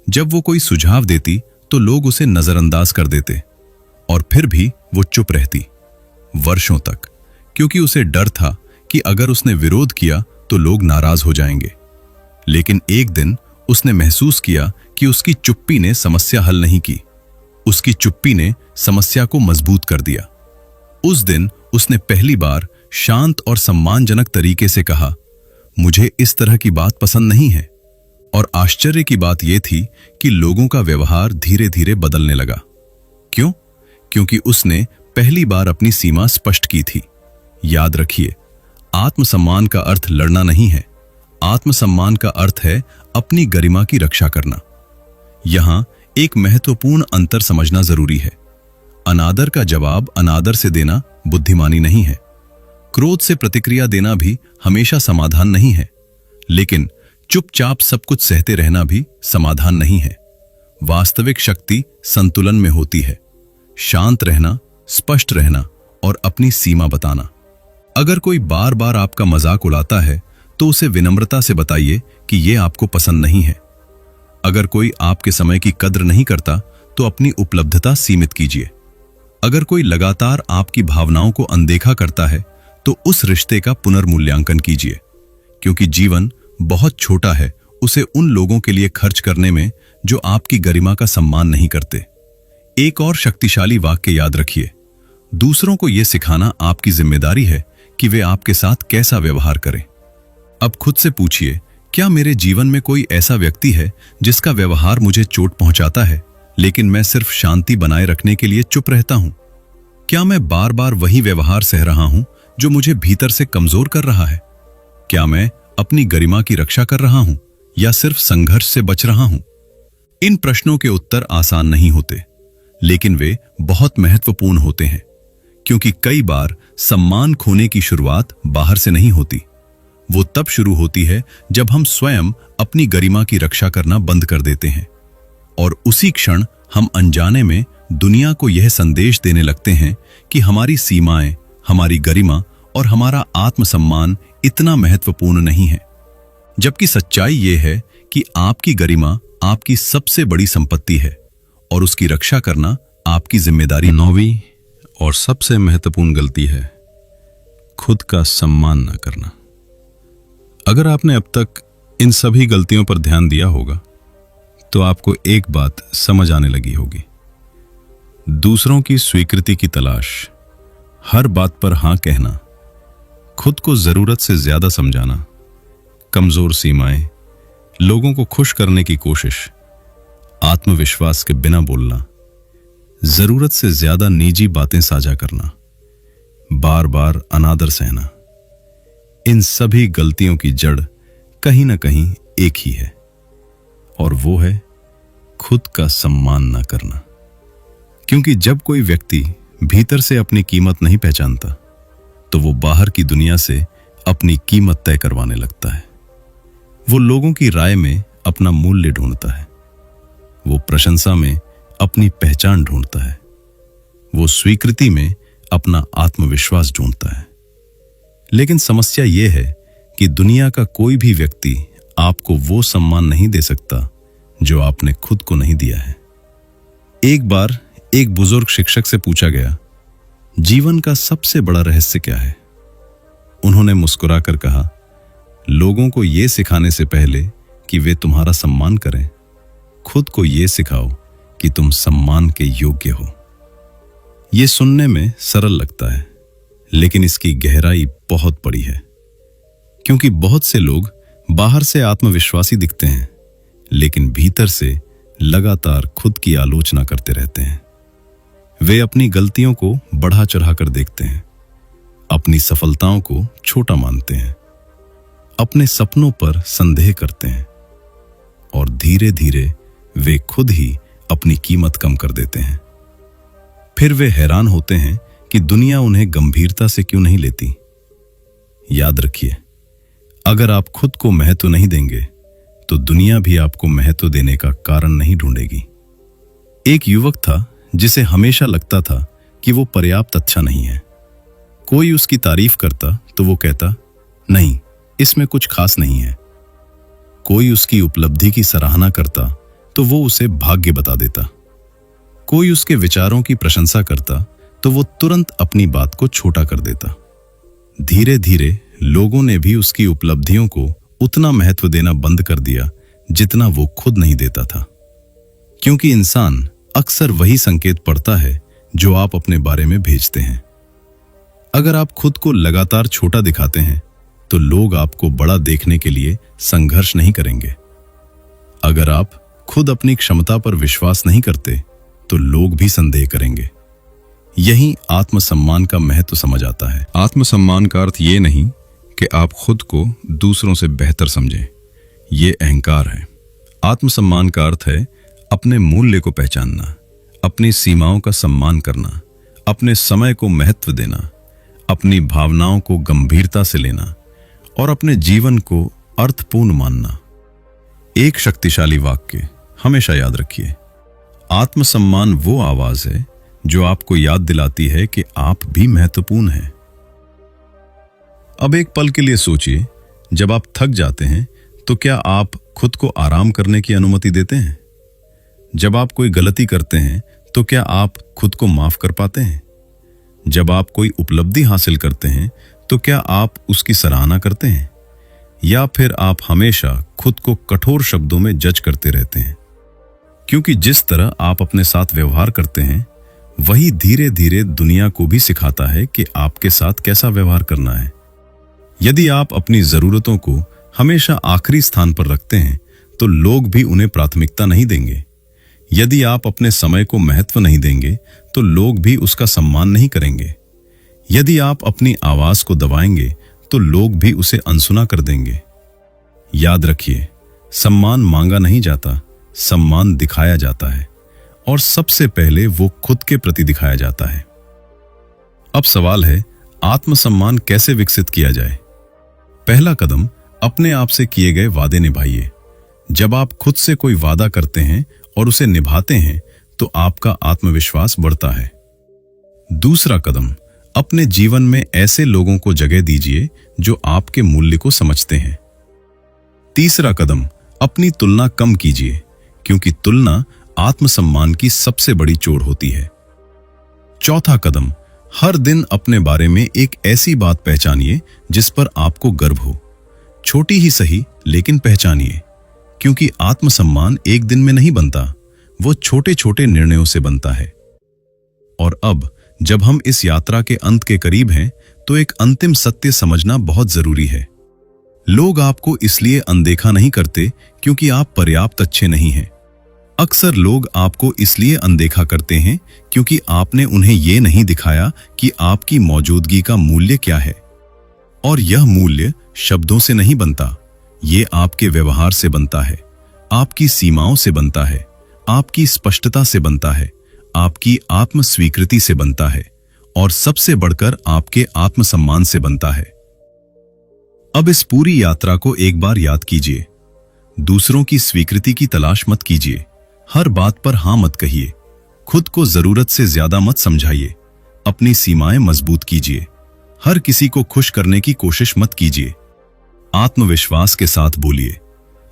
जब वो कोई सुझाव देती तो लोग उसे नजरअंदाज कर देते। और फिर भी वो चुप रहती, वर्षों तक, क्योंकि उसे डर था कि अगर उसने विरोध किया तो लोग नाराज हो जाएंगे। लेकिन एक दिन उसने महसूस किया कि उसकी चुप्पी ने समस्या हल नहीं की, उसकी चुप्पी ने समस्या को मजबूत कर दिया। उस दिन उसने पहली बार शांत और सम्मानजनक तरीके से कहा, मुझे इस तरह की बात पसंद नहीं है। और आश्चर्य की बात यह थी कि लोगों का व्यवहार धीरे धीरे बदलने लगा। क्यों? क्योंकि उसने पहली बार अपनी सीमा स्पष्ट की थी। याद रखिए, आत्मसम्मान का अर्थ लड़ना नहीं है। आत्मसम्मान का अर्थ है अपनी गरिमा की रक्षा करना। यहां एक महत्वपूर्ण अंतर समझना जरूरी है। अनादर का जवाब अनादर से देना बुद्धिमानी नहीं है। क्रोध से प्रतिक्रिया देना भी हमेशा समाधान नहीं है। लेकिन चुपचाप सब कुछ सहते रहना भी समाधान नहीं है। वास्तविक शक्ति संतुलन में होती है। शांत रहना, स्पष्ट रहना और अपनी सीमा बताना। अगर कोई बार बार आपका मजाक उड़ाता है तो उसे विनम्रता से बताइए कि यह आपको पसंद नहीं है। अगर कोई आपके समय की कद्र नहीं करता तो अपनी उपलब्धता सीमित कीजिए। अगर कोई लगातार आपकी भावनाओं को अनदेखा करता है तो उस रिश्ते का पुनर्मूल्यांकन कीजिए, क्योंकि जीवन बहुत छोटा है उसे उन लोगों के लिए खर्च करने में जो आपकी गरिमा का सम्मान नहीं करते। एक और शक्तिशाली वाक्य याद रखिए, दूसरों को यह सिखाना आपकी जिम्मेदारी है कि वे आपके साथ कैसा व्यवहार करें। अब खुद से पूछिए, क्या मेरे जीवन में कोई ऐसा व्यक्ति है जिसका व्यवहार मुझे चोट पहुंचाता है, लेकिन मैं सिर्फ शांति बनाए रखने के लिए चुप रहता हूं? क्या मैं बार बार वही व्यवहार सह रहा हूं जो मुझे भीतर से कमजोर कर रहा है? क्या मैं अपनी गरिमा की रक्षा कर रहा हूं या सिर्फ संघर्ष से बच रहा हूं? इन प्रश्नों के उत्तर आसान नहीं होते, लेकिन वे बहुत महत्वपूर्ण होते हैं, क्योंकि कई बार सम्मान खोने की शुरुआत बाहर से नहीं होती। वो तब शुरू होती है जब हम स्वयं अपनी गरिमा की रक्षा करना बंद कर देते हैं, और उसी क्षण हम अनजाने में दुनिया को यह संदेश देने लगते हैं कि हमारी सीमाएं, हमारी गरिमा और हमारा आत्मसम्मान इतना महत्वपूर्ण नहीं है। जबकि सच्चाई यह है कि आपकी गरिमा आपकी सबसे बड़ी संपत्ति है और उसकी रक्षा करना आपकी जिम्मेदारी। 9वीं और सबसे महत्वपूर्ण गलती है खुद का सम्मान न करना। अगर आपने अब तक इन सभी गलतियों पर ध्यान दिया होगा तो आपको एक बात समझ आने लगी होगी। दूसरों की स्वीकृति की तलाश, हर बात पर हां कहना, खुद को जरूरत से ज्यादा समझाना, कमजोर सीमाएं, लोगों को खुश करने की कोशिश, आत्मविश्वास के बिना बोलना, जरूरत से ज्यादा निजी बातें साझा करना, बार बार अनादर सहना, इन सभी गलतियों की जड़ कहीं ना कहीं एक ही है, और वो है खुद का सम्मान न करना। क्योंकि जब कोई व्यक्ति भीतर से अपनी कीमत नहीं पहचानता तो वो बाहर की दुनिया से अपनी कीमत तय करवाने लगता है। वो लोगों की राय में अपना मूल्य ढूंढता है, वो प्रशंसा में अपनी पहचान ढूंढता है, वो स्वीकृति में अपना आत्मविश्वास ढूंढता है। लेकिन समस्या यह है कि दुनिया का कोई भी व्यक्ति आपको वो सम्मान नहीं दे सकता जो आपने खुद को नहीं दिया है। एक बार एक बुजुर्ग शिक्षक से पूछा गया, जीवन का सबसे बड़ा रहस्य क्या है? उन्होंने मुस्कुराकर कहा, लोगों को यह सिखाने से पहले कि वे तुम्हारा सम्मान करें, खुद को यह सिखाओ कि तुम सम्मान के योग्य हो। यह सुनने में सरल लगता है, लेकिन इसकी गहराई बहुत बड़ी है। क्योंकि बहुत से लोग बाहर से आत्मविश्वासी दिखते हैं, लेकिन भीतर से लगातार खुद की आलोचना करते रहते हैं। वे अपनी गलतियों को बढ़ा चढ़ा कर देखते हैं, अपनी सफलताओं को छोटा मानते हैं, अपने सपनों पर संदेह करते हैं और धीरे धीरे वे खुद ही अपनी कीमत कम कर देते हैं। फिर वे हैरान होते हैं कि दुनिया उन्हें गंभीरता से क्यों नहीं लेती। याद रखिए, अगर आप खुद को महत्व नहीं देंगे तो दुनिया भी आपको महत्व देने का कारण नहीं ढूंढेगी। एक युवक था जिसे हमेशा लगता था कि वो पर्याप्त अच्छा नहीं है। कोई उसकी तारीफ करता तो वो कहता, नहीं, इसमें कुछ खास नहीं है। कोई उसकी उपलब्धि की सराहना करता तो वो उसे भाग्य बता देता। कोई उसके विचारों की प्रशंसा करता तो वो तुरंत अपनी बात को छोटा कर देता। धीरे धीरे लोगों ने भी उसकी उपलब्धियों को उतना महत्व देना बंद कर दिया जितना वो खुद नहीं देता था। क्योंकि इंसान अक्सर वही संकेत पढ़ता है जो आप अपने बारे में भेजते हैं। अगर आप खुद को लगातार छोटा दिखाते हैं तो लोग आपको बड़ा देखने के लिए संघर्ष नहीं करेंगे। अगर आप खुद अपनी क्षमता पर विश्वास नहीं करते तो लोग भी संदेह करेंगे। यही आत्मसम्मान का महत्व समझ आता है। आत्मसम्मान का अर्थ ये नहीं कि आप खुद को दूसरों से बेहतर समझें, ये अहंकार है। आत्मसम्मान का अर्थ है अपने मूल्य को पहचानना, अपनी सीमाओं का सम्मान करना, अपने समय को महत्व देना, अपनी भावनाओं को गंभीरता से लेना और अपने जीवन को अर्थपूर्ण मानना। एक शक्तिशाली वाक्य हमेशा याद रखिए, आत्मसम्मान वो आवाज है जो आपको याद दिलाती है कि आप भी महत्वपूर्ण हैं। अब एक पल के लिए सोचिए, जब आप थक जाते हैं तो क्या आप खुद को आराम करने की अनुमति देते हैं? जब आप कोई गलती करते हैं तो क्या आप खुद को माफ कर पाते हैं? जब आप कोई उपलब्धि हासिल करते हैं तो क्या आप उसकी सराहना करते हैं? या फिर आप हमेशा खुद को कठोर शब्दों में जज करते रहते हैं? क्योंकि जिस तरह आप अपने साथ व्यवहार करते हैं वही धीरे धीरे दुनिया को भी सिखाता है कि आपके साथ कैसा व्यवहार करना है। यदि आप अपनी जरूरतों को हमेशा आखिरी स्थान पर रखते हैं तो लोग भी उन्हें प्राथमिकता नहीं देंगे। यदि आप अपने समय को महत्व नहीं देंगे तो लोग भी उसका सम्मान नहीं करेंगे। यदि आप अपनी आवाज को दबाएंगे तो लोग भी उसे अनसुना कर देंगे। याद रखिए, सम्मान मांगा नहीं जाता, सम्मान दिखाया जाता है और सबसे पहले वो खुद के प्रति दिखाया जाता है। अब सवाल है, आत्मसम्मान कैसे विकसित किया जाए? पहला कदम, अपने आप से किए गए वादे निभाइए। जब आप खुद से कोई वादा करते हैं और उसे निभाते हैं तो आपका आत्मविश्वास बढ़ता है। दूसरा कदम, अपने जीवन में ऐसे लोगों को जगह दीजिए जो आपके मूल्य को समझते हैं। तीसरा कदम, अपनी तुलना कम कीजिए, क्योंकि तुलना आत्मसम्मान की सबसे बड़ी चोट होती है। चौथा कदम, हर दिन अपने बारे में एक ऐसी बात पहचानिए जिस पर आपको गर्व हो। छोटी ही सही, लेकिन पहचानिए, क्योंकि आत्मसम्मान एक दिन में नहीं बनता, वो छोटे छोटे निर्णयों से बनता है। और अब जब हम इस यात्रा के अंत के करीब हैं तो एक अंतिम सत्य समझना बहुत जरूरी है। लोग आपको इसलिए अनदेखा नहीं करते क्योंकि आप पर्याप्त अच्छे नहीं हैं। अक्सर लोग आपको इसलिए अनदेखा करते हैं क्योंकि आपने उन्हें यह नहीं दिखाया कि आपकी मौजूदगी का मूल्य क्या है। और यह मूल्य शब्दों से नहीं बनता, ये आपके व्यवहार से बनता है, आपकी सीमाओं से बनता है, आपकी स्पष्टता से बनता है, आपकी आत्म स्वीकृति से बनता है और सबसे बढ़कर आपके आत्मसम्मान से बनता है। अब इस पूरी यात्रा को एक बार याद कीजिए। दूसरों की स्वीकृति की तलाश मत कीजिए, हर बात पर हां मत कहिए, खुद को जरूरत से ज्यादा मत समझाइए, अपनी सीमाएं मजबूत कीजिए, हर किसी को खुश करने की कोशिश मत कीजिए। आत्मविश्वास के साथ बोलिए,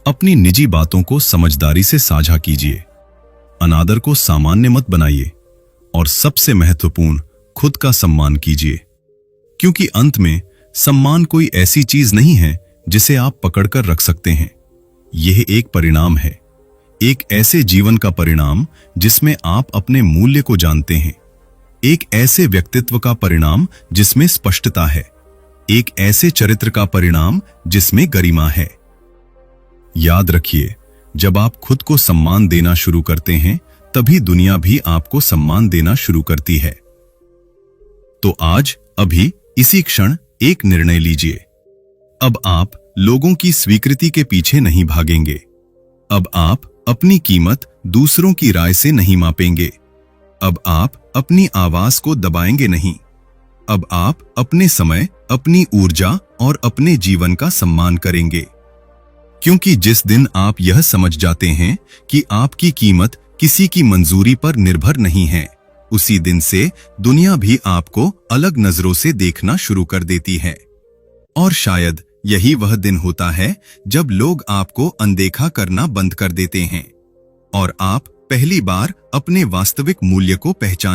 अपनी निजी बातों को समझदारी से साझा कीजिए, अनादर को सामान्य मत बनाइए और सबसे महत्वपूर्ण, खुद का सम्मान कीजिए। क्योंकि अंत में सम्मान कोई ऐसी चीज नहीं है जिसे आप पकड़कर रख सकते हैं। यह एक परिणाम है, एक ऐसे जीवन का परिणाम जिसमें आप अपने मूल्य को जानते हैं, एक ऐसे व्यक्तित्व का परिणाम जिसमें स्पष्टता है, एक ऐसे चरित्र का परिणाम जिसमें गरिमा है। याद रखिए, जब आप खुद को सम्मान देना शुरू करते हैं, तभी दुनिया भी आपको सम्मान देना शुरू करती है। तो आज, अभी, इसी क्षण एक निर्णय लीजिए। अब आप लोगों की स्वीकृति के पीछे नहीं भागेंगे। अब आप अपनी कीमत दूसरों की राय से नहीं मापेंगे। अब आप अपनी आवाज को दबाएंगे नहीं। अब आप अपने समय, अपनी ऊर्जा और अपने जीवन का सम्मान करेंगे। क्योंकि जिस दिन आप यह समझ जाते हैं कि आपकी कीमत किसी की मंजूरी पर निर्भर नहीं है, उसी दिन से दुनिया भी आपको अलग नजरों से देखना शुरू कर देती है। और शायद यही वह दिन होता है जब लोग आपको अनदेखा करना बंद कर देते हैं और आप पहली बार अपने वास्तविक मूल्य को पहचान